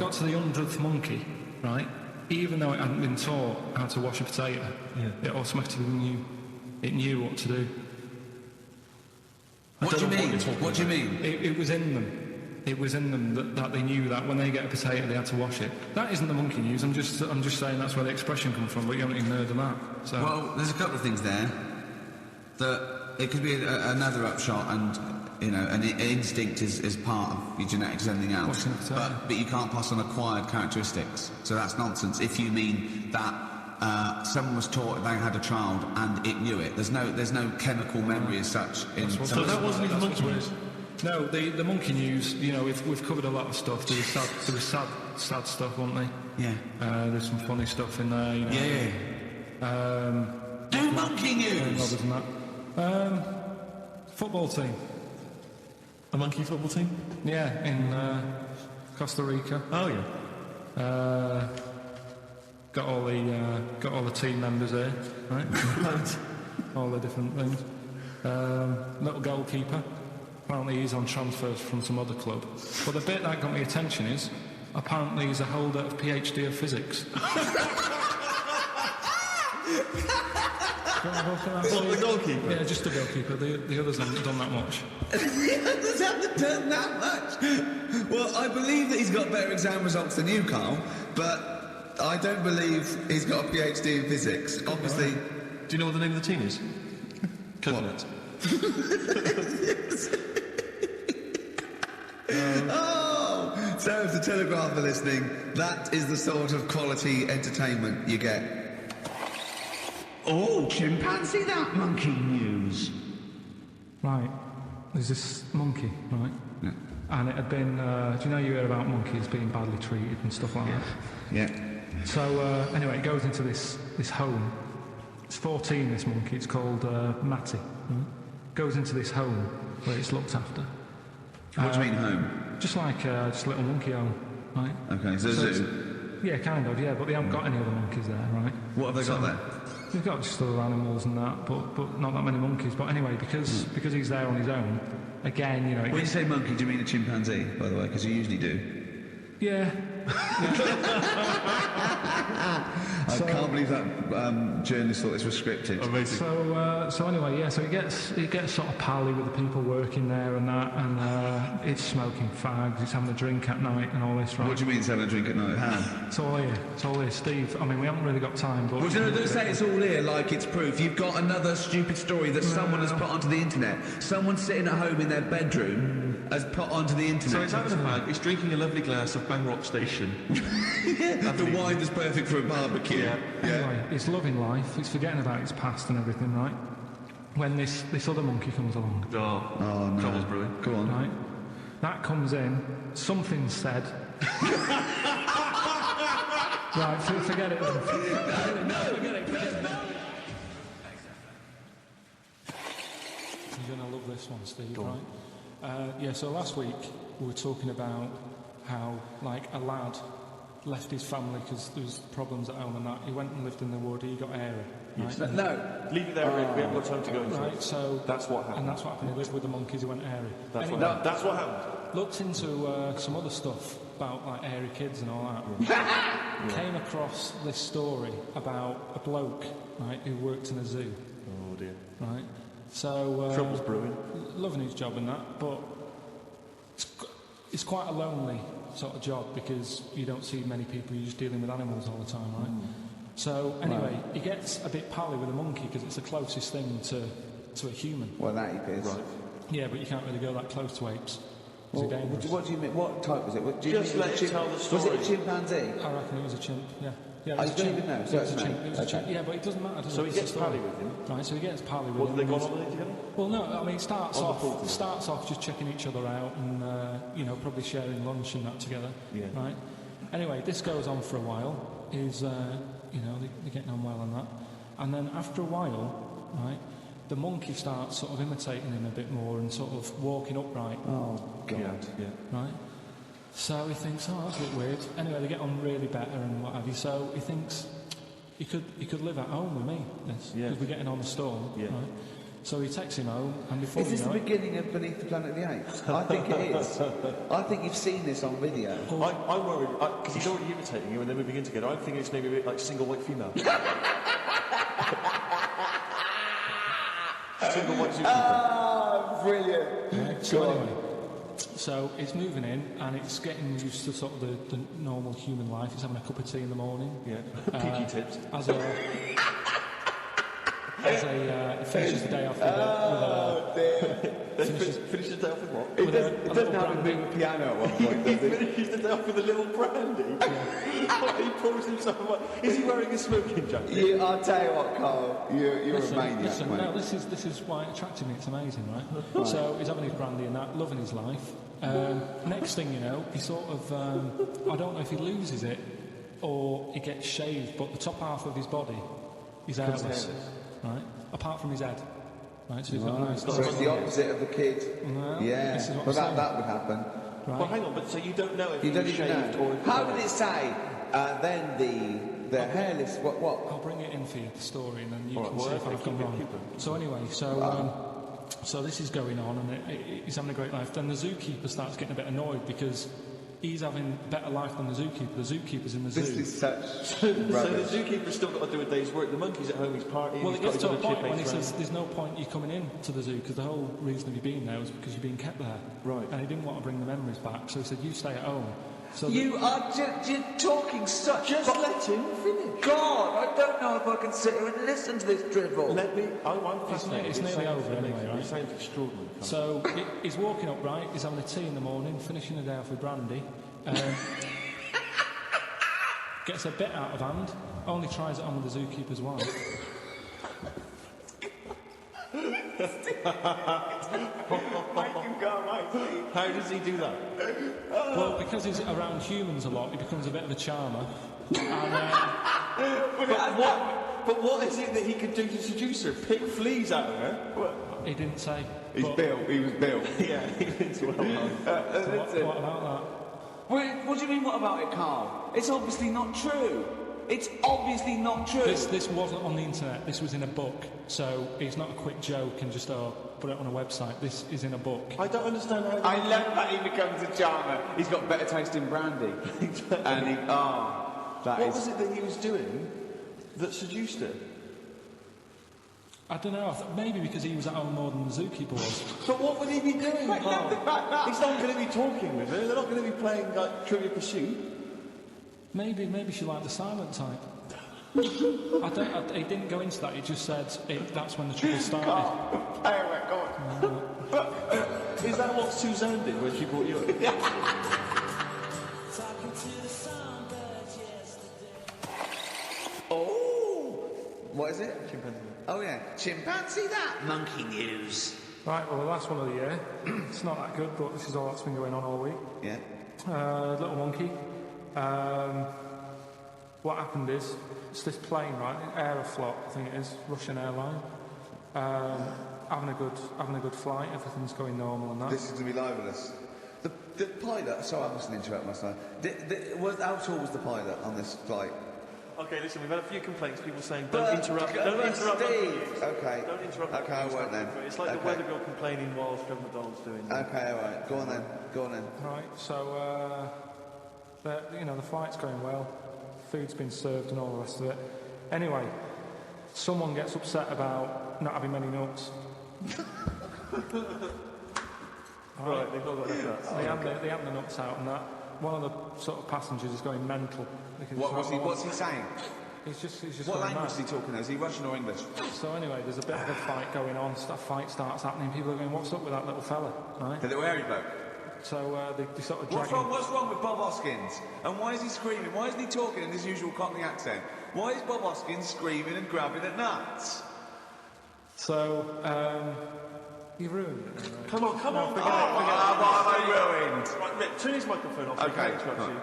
Speaker 3: got to the 100th monkey, right? Even though it hadn't been taught how to wash a potato, it automatically knew what to do.
Speaker 2: What do you mean? What do you mean?
Speaker 3: It was in them. It was in them that they knew that when they get a potato, they had to wash it. That isn't the monkey news. I'm just saying that's where the expression comes from. But you haven't even heard of that. So.
Speaker 2: Well, there's a couple of things there that it could be another upshot, and an instinct is part of your genetics and anything else. But you can't pass on acquired characteristics. So that's nonsense. If you mean that. Someone was taught they had a child and it knew it. There's no chemical memory as such.
Speaker 4: So that wasn't even monkey news.
Speaker 3: No, the monkey news. We've covered a lot of stuff. There was sad stuff, wasn't there?
Speaker 2: Yeah.
Speaker 3: There's some funny stuff in there.
Speaker 2: Yeah. Do monkey news.
Speaker 3: Other than that, football team.
Speaker 4: A monkey football team?
Speaker 3: Yeah, in Costa Rica.
Speaker 4: Oh yeah.
Speaker 3: Got all the team members there, right? All the different things. Little goalkeeper. Apparently he's on transfers from some other club. But the bit that got my attention is apparently he's a holder of PhD of physics.
Speaker 4: What, the goalkeeper?
Speaker 3: Yeah, just the goalkeeper. The others haven't done that much.
Speaker 2: The others haven't done that much. Well, I believe that he's got better exam results than you, Carl, but. I don't believe he's got a PhD in physics. Obviously...
Speaker 4: Do you know what the name of the team is? Coconut.
Speaker 2: Oh! So if the Telegraph are listening, that is the sort of quality entertainment you get.
Speaker 1: Oh, chimpanzee, that monkey news.
Speaker 3: Right. There's this monkey, right?
Speaker 2: Yeah.
Speaker 3: And it had been... do you know you hear about monkeys being badly treated and stuff like that?
Speaker 2: Yeah.
Speaker 3: So anyway, it goes into this home. It's 14, this monkey. It's called Matty. Goes into this home where it's looked after.
Speaker 2: What do you mean home?
Speaker 3: Just like just a little monkey home, right?
Speaker 2: Okay, so zoo?
Speaker 3: Yeah, kind of, yeah, but they haven't got any other monkeys there, right?
Speaker 2: What have they got there?
Speaker 3: They've got just other animals and that, but not that many monkeys. But anyway, because he's there on his own, again,
Speaker 2: When you say monkey, do you mean a chimpanzee, by the way? Because you usually do.
Speaker 3: Yeah.
Speaker 2: I can't believe that journalist thought this was scripted.
Speaker 4: Amazing.
Speaker 3: So anyway, yeah. So he gets sort of pally with the people working there and that, and it's smoking fags. It's having a drink at night and all this, right?
Speaker 2: What do you mean it's having a drink at night? How?
Speaker 3: It's all here, Steve. I mean, we haven't really got time, but...
Speaker 2: Well, don't say it's all here like it's proof. You've got another stupid story that someone has put onto the internet. Someone sitting at home in their bedroom has put onto the internet.
Speaker 4: So it's having a fag, it's drinking a lovely glass of Bangrock Station.
Speaker 2: The wine that's perfect for a barbecue.
Speaker 3: Anyway, it's loving life. It's forgetting about its past and everything, right? When this other monkey comes along,
Speaker 4: Oh no. Trouble's brewing.
Speaker 2: Go on.
Speaker 3: right? That comes in. Something's said. Right, forget it. Then. Forget it. You're gonna love this one, Steve. Right? So last week we were talking about how, like, a lad left his family because there was problems at home and that. He went and lived in the wood. He got airy. Right?
Speaker 2: No.
Speaker 4: Leave it there, Rick. We haven't got time to go into
Speaker 3: Right,
Speaker 4: it.
Speaker 3: so
Speaker 4: That's what happened.
Speaker 3: And that's what happened. He lived with the monkeys. He went airy.
Speaker 4: That's
Speaker 3: Anyway,
Speaker 4: what happened. That's what happened.
Speaker 3: Looked into some other stuff about like airy kids and all that. Came across this story about a bloke, right, who worked in a zoo.
Speaker 4: Oh dear.
Speaker 3: Right. So
Speaker 4: Trouble's brewing.
Speaker 3: Loving his job and that, but it's quite a lonely sort of job because you don't see many people. You're just dealing with animals all the time, right? So anyway, he gets a bit pally with a monkey because it's the closest thing to a human.
Speaker 2: Well, that is.
Speaker 4: Right.
Speaker 3: Yeah, but you can't really go that close to apes.
Speaker 2: Well, what do you mean? What type was it? What, do you
Speaker 4: Just
Speaker 2: mean
Speaker 4: let him tell the story.
Speaker 2: Was it a chimpanzee?
Speaker 3: I reckon it was a chimp. Yeah. Yeah,
Speaker 2: Oh,
Speaker 3: it was
Speaker 2: you
Speaker 3: a
Speaker 2: don't
Speaker 3: chimp.
Speaker 2: even know?
Speaker 3: Yeah,
Speaker 2: So
Speaker 3: it was
Speaker 2: it's
Speaker 3: a chimp.
Speaker 2: no.
Speaker 3: It was a chimp. Yeah, but it doesn't matter. Does
Speaker 4: So
Speaker 3: it?
Speaker 4: he
Speaker 3: It's a
Speaker 4: gets
Speaker 3: story.
Speaker 4: pally with him.
Speaker 3: Right. So he gets pally with
Speaker 4: What,
Speaker 3: him.
Speaker 4: do they go on holiday together?
Speaker 3: Well, no. I mean, it starts
Speaker 4: On the pool
Speaker 3: off just checking each other out and probably sharing lunch and that together.
Speaker 4: Yeah.
Speaker 3: Right. Anyway, this goes on for a while. They're getting on well and that, and then after a while, right, the monkey starts sort of imitating him a bit more and sort of walking upright.
Speaker 2: Oh, God.
Speaker 4: Yeah.
Speaker 3: Right. So he thinks, oh, that's a bit weird. Anyway, they get on really better and what have you. So he thinks, he could live at home with me, because we're getting on the storm. Yeah. Right? So he takes him home, and before
Speaker 2: is this the beginning of Beneath the Planet of the Apes? I think it is. I think you've seen this on video.
Speaker 4: I'm worried, because he's already imitating you and they're moving in together. I'm thinking it's maybe a bit like Single White Female. Single White Zookeeper.
Speaker 2: Ah, brilliant.
Speaker 3: Right, so anyway, so it's moving in, and it's getting used to sort of the normal human life. It's having a cup of tea in the morning.
Speaker 4: Yeah, peaky tips.
Speaker 3: It finishes the day off
Speaker 4: Finishes the day off with what?
Speaker 2: It doesn't have a big piano at one point, does it?
Speaker 4: Finishes the day off with a little brandy. He pours himself. Is he wearing a smoking jacket?
Speaker 2: I'll tell you what, Carl. You're a maniac, mate.
Speaker 3: No, this is why it attracted me. It's amazing, right? So he's having his brandy and that, loving his life. Next thing you know, he sort of I don't know if he loses it or he gets shaved, but the top half of his body is hairless. Right, apart from his head. Right, so he's got a nice.
Speaker 2: So it's the opposite of the kid.
Speaker 3: Well,
Speaker 2: yeah,
Speaker 3: that
Speaker 2: would happen.
Speaker 3: Right.
Speaker 4: Well, hang on, but so you don't know if
Speaker 2: you don't
Speaker 4: he's
Speaker 2: even
Speaker 4: shaved
Speaker 2: know.
Speaker 4: or.
Speaker 2: How did it say? Then the hairless. What?
Speaker 3: I'll bring it in for you, the story, and then you can see
Speaker 4: well,
Speaker 3: if I've gone wrong. So anyway, so this is going on, and he's having a great life. Then the zookeeper starts getting a bit annoyed because he's having a better life than the zookeeper. The zookeeper's in the zoo.
Speaker 2: This is such
Speaker 4: So the zookeeper's still got to do a day's work. The monkey's at home, he's partying.
Speaker 3: Well, it gets to a point when he says there's no point you coming in to the zoo because the whole reason of you being there was because you're being kept there.
Speaker 4: Right.
Speaker 3: And he didn't want to bring the memories back, so he said, you stay at home. So
Speaker 2: you're talking such...
Speaker 4: Just let him finish.
Speaker 2: God, I don't know if I can sit here and listen to this drivel.
Speaker 4: Let me... I'm fascinated.
Speaker 3: It's nearly over anyway, right?
Speaker 4: It sounds extraordinary.
Speaker 3: So he's walking up, right? He's having a tea in the morning, finishing the day off with brandy. Gets a bit out of hand, only tries it on with the zookeeper's wife.
Speaker 4: How does he do that?
Speaker 3: Well, because he's around humans a lot, he becomes a bit of a charmer.
Speaker 4: But what is it that he could do to seduce her? Pick fleas out of her?
Speaker 3: He didn't say.
Speaker 2: He was built.
Speaker 4: Yeah, he's well known.
Speaker 3: What about that?
Speaker 2: What do you mean, what about it, Carl? It's obviously not true. It's obviously not true.
Speaker 3: This wasn't on the internet. This was in a book. So it's not a quick joke and just put it on a website. This is in a book.
Speaker 4: I don't understand how...
Speaker 2: I love that he becomes a charmer. He's got better taste in brandy. And he...
Speaker 4: What was it that he was doing that seduced her?
Speaker 3: I don't know. Maybe because he was at home more than the zookeeper was.
Speaker 4: But what would he be doing? He's not going to be talking with her. They're not going to be playing like Trivial Pursuit.
Speaker 3: Maybe she liked the silent type. He didn't go into that. He just said that's when the trouble started.
Speaker 2: Go on.
Speaker 4: Is that what Suzanne did when she brought you up?
Speaker 2: What is it?
Speaker 4: Chimpanzee.
Speaker 2: Oh yeah, chimpanzee that. Monkey news.
Speaker 3: Right, well the last one of the year. It's not that good, but this is all that's been going on all week.
Speaker 2: Yeah.
Speaker 3: Little monkey. What happened is, it's this plane, right? Aeroflot, I think it is, Russian airline. Having a good flight. Everything's going normal and that.
Speaker 2: This is going to be libelous. The pilot. Sorry, I mustn't interrupt myself. How tall was the pilot on this flight?
Speaker 4: Okay, listen, we've had a few complaints, people saying, don't interrupt. Don't interrupt.
Speaker 2: Steve! Okay.
Speaker 4: Don't interrupt.
Speaker 2: Okay, I won't then.
Speaker 4: It's like the weather girl complaining while Trevor McDonald's doing that.
Speaker 2: Okay, alright. Go on then.
Speaker 3: Right, so, the flight's going well. Food's been served and all the rest of it. Anyway, someone gets upset about not having many nuts.
Speaker 4: Right, they've not got enough nuts.
Speaker 3: They have the nuts out and that. One of the sort of passengers is going mental.
Speaker 2: What's he saying?
Speaker 3: He's just
Speaker 2: what
Speaker 3: going
Speaker 2: language
Speaker 3: mad.
Speaker 2: is he talking? Is he Russian or English?
Speaker 3: So anyway, there's a bit of a fight going on. A fight starts happening. People are going, "What's up with that little fella?" Right?
Speaker 2: The little hairy bloke.
Speaker 3: So they sort of drag
Speaker 2: What's wrong with Bob Hoskins? And why is he screaming? Why isn't he talking in his usual Cockney accent? Why is Bob Hoskins screaming and grabbing at nuts?
Speaker 3: So you ruined it. Right?
Speaker 4: Come on.
Speaker 2: What have I ruined?
Speaker 4: Right, Rick, turn his microphone off.
Speaker 2: Okay.
Speaker 4: Right.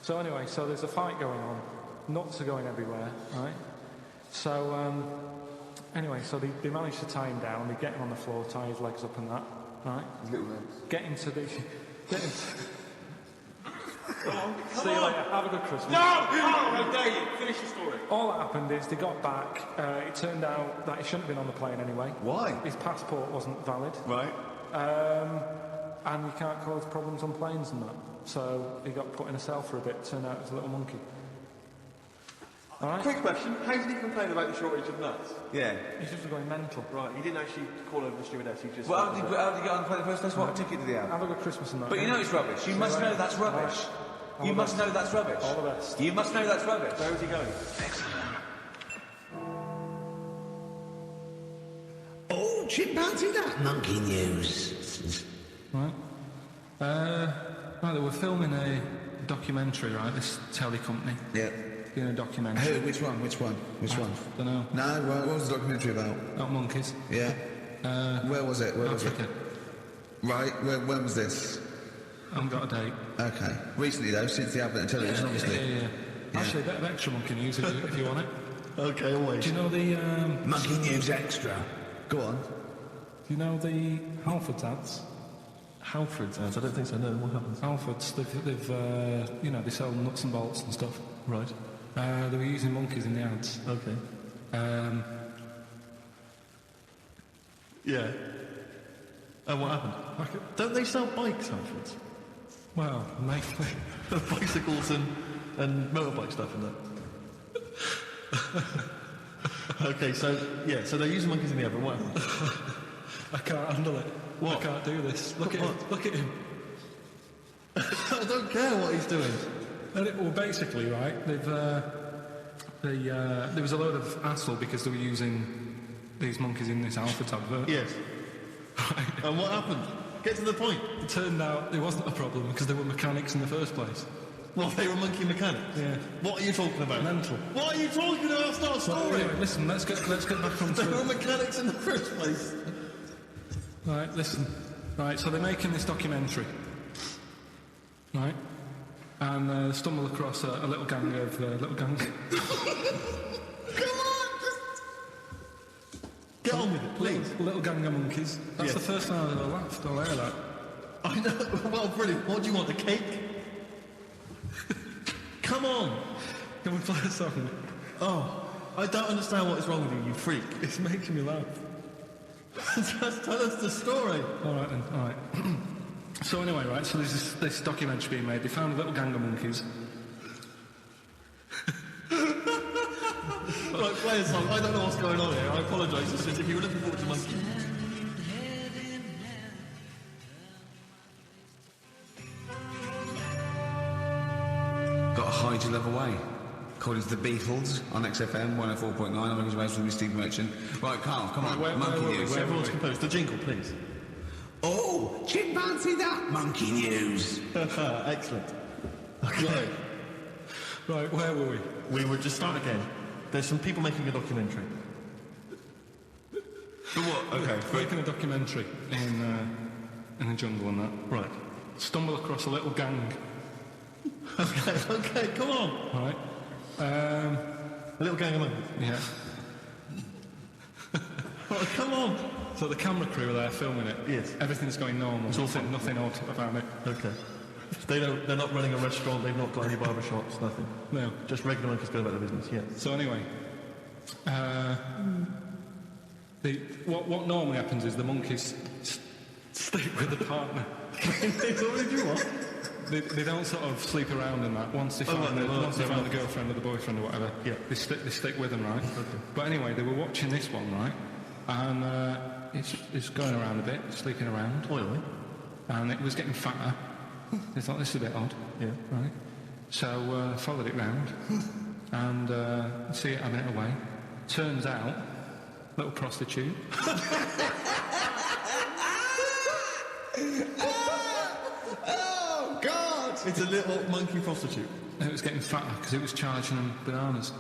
Speaker 3: So anyway, there's a fight going on. Nuts are going everywhere, right? So anyway, they manage to tie him down. They get him on the floor, tie his legs up and that, right?
Speaker 2: His little legs.
Speaker 3: Get into the... See you later. Have a good Christmas.
Speaker 4: No! How dare you? Finish your story.
Speaker 3: All that happened is they got back. It turned out that he shouldn't have been on the plane anyway.
Speaker 4: Why?
Speaker 3: His passport wasn't valid.
Speaker 4: Right.
Speaker 3: And you can't cause problems on planes and that. So he got put in a cell for a bit. Turned out it was a little monkey. All right?
Speaker 4: Quick question. How did he complain about the shortage of nuts?
Speaker 2: Yeah.
Speaker 3: He's just going mental.
Speaker 4: Right, he didn't actually call over the stewardess, he just...
Speaker 2: Well, how did you get on the plane in the first place? What ticket did he have?
Speaker 3: Have a good Christmas and that.
Speaker 2: But you know it's rubbish. You must know that's rubbish. You must know that's rubbish.
Speaker 3: All the best.
Speaker 2: You must know that's rubbish.
Speaker 4: Where was he going?
Speaker 5: Oh, chimpanzee, that monkey news.
Speaker 3: Right. Right, they were filming a documentary, right? This telly company.
Speaker 5: Yeah.
Speaker 3: Doing a documentary.
Speaker 5: Who? Which one?
Speaker 3: Don't know.
Speaker 5: No, what was the documentary about?
Speaker 3: Not monkeys.
Speaker 5: Yeah. Where was it?
Speaker 3: Africa.
Speaker 5: Right, when was this?
Speaker 3: I haven't got a date.
Speaker 5: Okay. Recently, though, since the advent of television, obviously.
Speaker 3: Yeah. Actually, a bit of extra monkey news if you want it.
Speaker 4: Okay, always.
Speaker 3: Do you know the...
Speaker 5: Monkey News Extra. Go on.
Speaker 3: Do you know the Halfords ads?
Speaker 4: Halford's ads? I don't think so, no. What happens?
Speaker 3: Halfords, they've they sell nuts and bolts and stuff.
Speaker 4: Right.
Speaker 3: They were using monkeys in the ads.
Speaker 4: Okay. Yeah. And what happened? Don't they sell bikes, Halfords?
Speaker 3: Well, maybe.
Speaker 4: Bicycles and motorbike stuff and that. Okay, so they're using monkeys in the air, but what happened?
Speaker 3: I can't handle it.
Speaker 4: What?
Speaker 3: I can't do this. Look at him.
Speaker 4: I don't care what he's doing.
Speaker 3: Well, basically, right, there was a load of hassle because they were using these monkeys in this Alpha advert.
Speaker 4: Yes.
Speaker 3: Right.
Speaker 4: And what happened? Get to the point.
Speaker 3: It turned out it wasn't a problem because they were mechanics in the first place.
Speaker 4: Well, they were monkey mechanics?
Speaker 3: Yeah.
Speaker 4: What are you talking about?
Speaker 3: Mental.
Speaker 4: What are you talking about? That's not a story.
Speaker 3: Anyway, listen, let's get back on
Speaker 4: They
Speaker 3: to
Speaker 4: were mechanics in the first place.
Speaker 3: Right, listen. Right, so they're making this documentary. Right? And stumble across a little gang of...
Speaker 4: Come on! Get on with it, please.
Speaker 3: Little gang of monkeys. That's
Speaker 4: Yes.
Speaker 3: the first time I've ever laughed or heard that.
Speaker 4: I know. Well, brilliant. What do you want, the cake? Come on!
Speaker 3: Can we play a song?
Speaker 4: Oh, I don't understand what is wrong with you, you freak.
Speaker 3: It's making me laugh.
Speaker 4: Just tell us the story.
Speaker 3: All right then, all right. So anyway, right, so there's this documentary being made. They found a little gang of monkeys.
Speaker 4: Right, play a song. I don't know what's going on here. I apologise. It's just if you were looking forward to monkey.
Speaker 2: Got to hide your love away. According to the Beatles on XFM 104.9, I'm looking to with Steve Merchant. Right, Carl, come on. Monkey news.
Speaker 4: Everyone's composed. The jingle, please.
Speaker 5: Oh, chimpanzee, that monkey news.
Speaker 4: Excellent. Okay.
Speaker 3: Right, where were we?
Speaker 4: We would just start again. There's some people making a documentary.
Speaker 2: What? Okay.
Speaker 3: Making a documentary in the jungle and that.
Speaker 4: Right.
Speaker 3: Stumble across a little gang.
Speaker 4: Okay, come on.
Speaker 3: Right.
Speaker 4: A little gang of monkeys.
Speaker 3: Yeah.
Speaker 4: Oh, come on.
Speaker 3: So the camera crew are there filming it.
Speaker 4: Yes.
Speaker 3: Everything's going normal.
Speaker 4: It's all fine.
Speaker 3: Nothing odd about it.
Speaker 4: Okay. They're not running a restaurant, they've not got any barber shops, nothing.
Speaker 3: No.
Speaker 4: Just regular monkeys going about their business, yeah.
Speaker 3: So anyway, what normally happens is the monkeys sleep with the partner.
Speaker 4: What did you want?
Speaker 3: They don't sort of sleep around in that. Once they find the girlfriend or the boyfriend or whatever,
Speaker 4: Yeah.
Speaker 3: they stick with them, right?
Speaker 4: Okay.
Speaker 3: But anyway, they were watching this one, right? And it's going around a bit, sleeping around,
Speaker 4: Oily.
Speaker 3: and it was getting fatter. They thought this is a bit odd,
Speaker 4: Yeah.
Speaker 3: right? So followed it round and see it having it away. Turns out, little prostitute.
Speaker 5: Oh, God!
Speaker 4: It's a little monkey prostitute.
Speaker 3: And it was getting fatter because it was charging them bananas.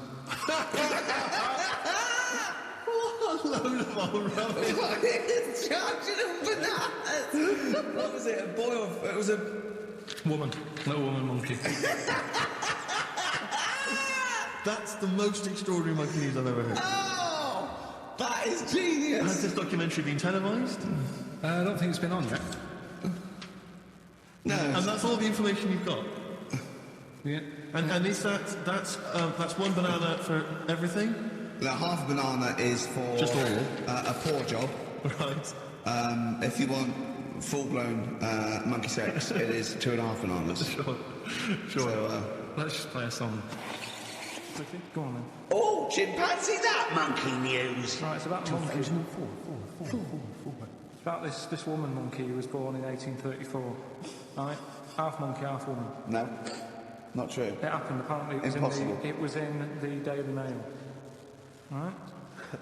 Speaker 4: What a load of old rubbish.
Speaker 5: It's charging them bananas! What was it, a boy or... It was a...
Speaker 3: Woman, little woman monkey.
Speaker 4: That's the most extraordinary monkey news I've ever heard.
Speaker 5: Oh! That is genius!
Speaker 4: Has this documentary been televised?
Speaker 3: I don't think it's been on yet.
Speaker 5: No.
Speaker 4: And that's all the information you've got?
Speaker 3: Yeah.
Speaker 4: And is that's one banana for everything?
Speaker 5: Now, half a banana is for
Speaker 4: Just all?
Speaker 5: a poor job.
Speaker 4: Right.
Speaker 5: If you want full-blown monkey sex, it is 2.5 bananas.
Speaker 4: Sure.
Speaker 5: So,
Speaker 3: Let's just play a song. Okay, go on then.
Speaker 5: oh, chimpanzee, that monkey news.
Speaker 3: Right, it's about the monkey. It's about this woman monkey who was born in 1834. Right? Half monkey, half woman.
Speaker 5: No, not true.
Speaker 3: It happened, apparently.
Speaker 5: Impossible.
Speaker 3: It was in the Daily Mail. Right?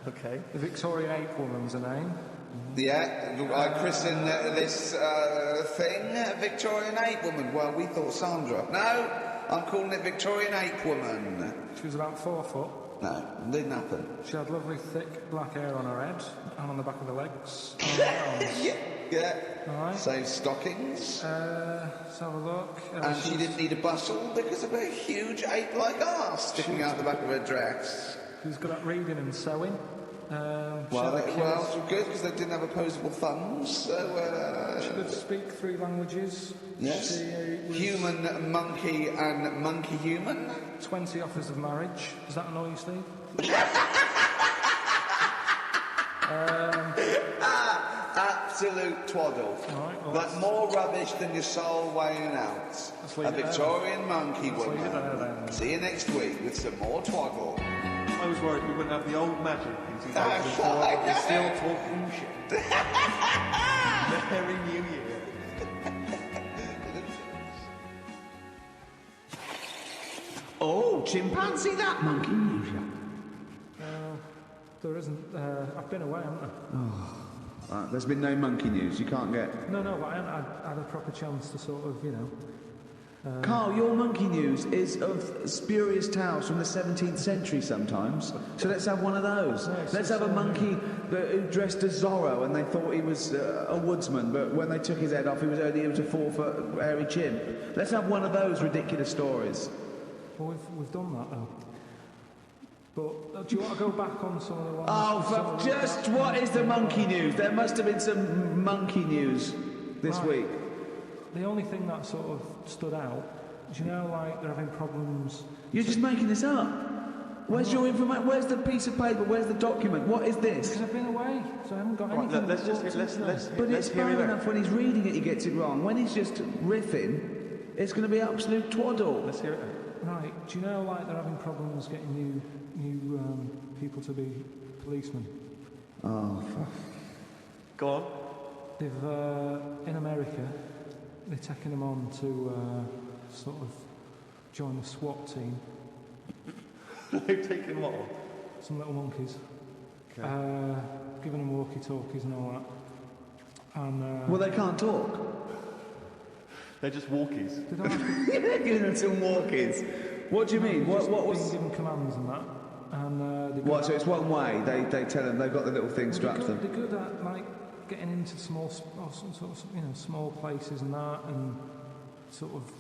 Speaker 4: Okay.
Speaker 3: The Victorian ape woman was her name.
Speaker 5: Yeah, I christened this thing Victorian ape woman. Well, we thought Sandra. No, I'm calling it Victorian ape woman.
Speaker 3: She was about 4 foot.
Speaker 5: No, didn't happen.
Speaker 3: She had lovely thick black hair on her head and on the back of her legs and on her arms.
Speaker 5: Yeah.
Speaker 3: Alright.
Speaker 5: So stockings.
Speaker 3: Let's have a look.
Speaker 5: And she didn't need a bustle because of her huge ape-like arse sticking out the back of her dress.
Speaker 3: She was good at reading and sewing.
Speaker 5: Well, good because they didn't have opposable thumbs. So
Speaker 3: she could speak 3 languages.
Speaker 5: yes,
Speaker 3: She was
Speaker 5: human, monkey, and monkey-human.
Speaker 3: 20 offers of marriage. Does that annoy you, Steve?
Speaker 5: Absolute twaddle.
Speaker 3: Right, well,
Speaker 5: but more rubbish than your soul weighing out.
Speaker 3: leave
Speaker 5: A
Speaker 3: it there.
Speaker 5: Victorian monkey
Speaker 3: Let's leave it there,
Speaker 5: woman.
Speaker 3: then.
Speaker 5: See you next week with some more twaddle.
Speaker 4: I was worried we wouldn't have the old magic in 2004, but we're still talking shit. Merry New Year.
Speaker 1: Oh, chimpanzee, that monkey news.
Speaker 3: There isn't. I've been away, haven't I?
Speaker 2: Right, there's been no monkey news. You can't get.
Speaker 3: No, but I haven't had a proper chance to sort of,
Speaker 2: Carl, your monkey news is of spurious tales from the 17th century sometimes. So let's have one of those.
Speaker 3: Yeah,
Speaker 2: let's have a monkey who dressed as Zorro and they thought he was a woodsman, but when they took his head off, he was a 4-foot hairy chimp. Let's have one of those ridiculous stories.
Speaker 3: Well, we've done that though. But do you want to go back on some of the ones?
Speaker 2: What is the monkey news? There must have been some monkey news this week.
Speaker 3: The only thing that sort of stood out, do you know, like they're having problems.
Speaker 2: You're just making this up. Where's your information? Where's the piece of paper? Where's the document? What is this?
Speaker 3: Because I've been away, so I haven't got anything.
Speaker 4: Right, let's
Speaker 2: But it's bad enough when he's reading it, he gets it wrong. When he's just riffing, it's going to be absolute twaddle.
Speaker 4: Let's hear it.
Speaker 3: Right, do you know, like they're having problems getting new people to be policemen?
Speaker 2: Oh,
Speaker 4: Go on.
Speaker 3: They've in America, they're taking them on to sort of join the SWAT team.
Speaker 4: They've taken what on?
Speaker 3: Some little monkeys.
Speaker 4: Okay.
Speaker 3: Giving them walkie-talkies and all that. And
Speaker 2: well, they can't talk.
Speaker 4: They're just walkies.
Speaker 3: did I have
Speaker 2: They're giving them some walkies. What do you mean? What
Speaker 3: being
Speaker 2: was?
Speaker 3: given commands and that? And
Speaker 2: What? So it's one way. They tell them they've got the little thing strapped to them.
Speaker 3: They're good at like getting into small small places and that, and sort of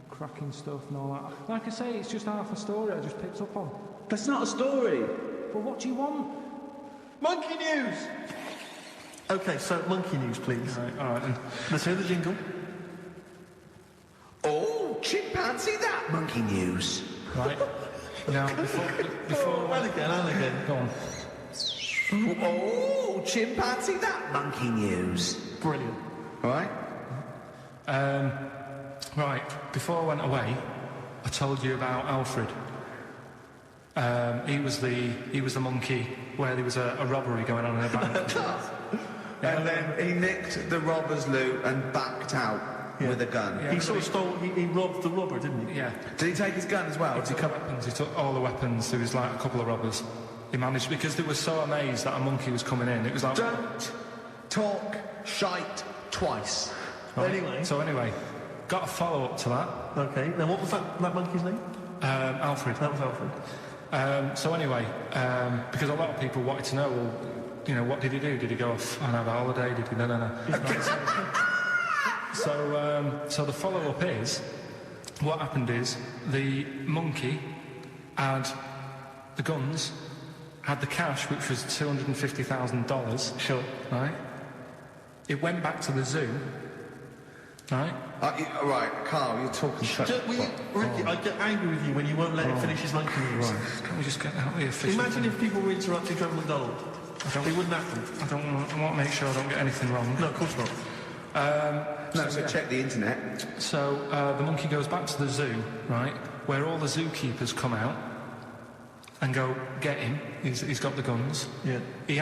Speaker 3: cracking stuff and all that. Like I say, it's just half a story I just picked up on.
Speaker 2: That's not a story.
Speaker 3: But what do you want?
Speaker 4: Monkey news! Okay, so monkey news, please.
Speaker 3: All right then.
Speaker 4: Let's hear the jingle.
Speaker 1: Oh, chimpanzee, that monkey news.
Speaker 3: Right. Now, before
Speaker 4: And again.
Speaker 3: go on.
Speaker 1: Oh, chimpanzee, that monkey news.
Speaker 3: Brilliant.
Speaker 2: All right.
Speaker 3: Right. Before I went away, I told you about Alfred. He was the monkey where there was a robbery going on in a bank.
Speaker 2: And then he nicked the robber's loot and backed out with a gun.
Speaker 3: Yeah.
Speaker 4: He sort of stole, he robbed the robber, didn't he?
Speaker 3: Yeah.
Speaker 2: Did he take his gun as well?
Speaker 3: He took weapons. He took all the weapons. There was like a couple of robbers. He managed because they were so amazed that a monkey was coming in. It was like
Speaker 2: Don't talk shite twice.
Speaker 3: Right.
Speaker 4: Anyway.
Speaker 3: Got a follow up to that.
Speaker 4: Okay, now what was that monkey's name?
Speaker 3: Alfred.
Speaker 4: That was Alfred.
Speaker 3: Because a lot of people wanted to know, well, what did he do? Did he go off and have a holiday? Did he? No. So the follow-up is, what happened is, the monkey had the guns, had the cash, which was $250,000.
Speaker 4: Sure.
Speaker 3: Right? It went back to the zoo, Right?
Speaker 5: Right, Carl, you're talking shit.
Speaker 4: Ricky, I get angry with you when you won't let him finish his monkey moves.
Speaker 3: Can we just get out of here officially?
Speaker 4: Imagine if people were interrupting Trevor McDonald. It wouldn't happen.
Speaker 3: I want to make sure I don't get anything wrong.
Speaker 4: No, of course not.
Speaker 5: So check the internet.
Speaker 3: So the monkey goes back to the zoo, right, where all the zookeepers come out and go, get him. He's got the guns.
Speaker 4: Yeah.
Speaker 3: He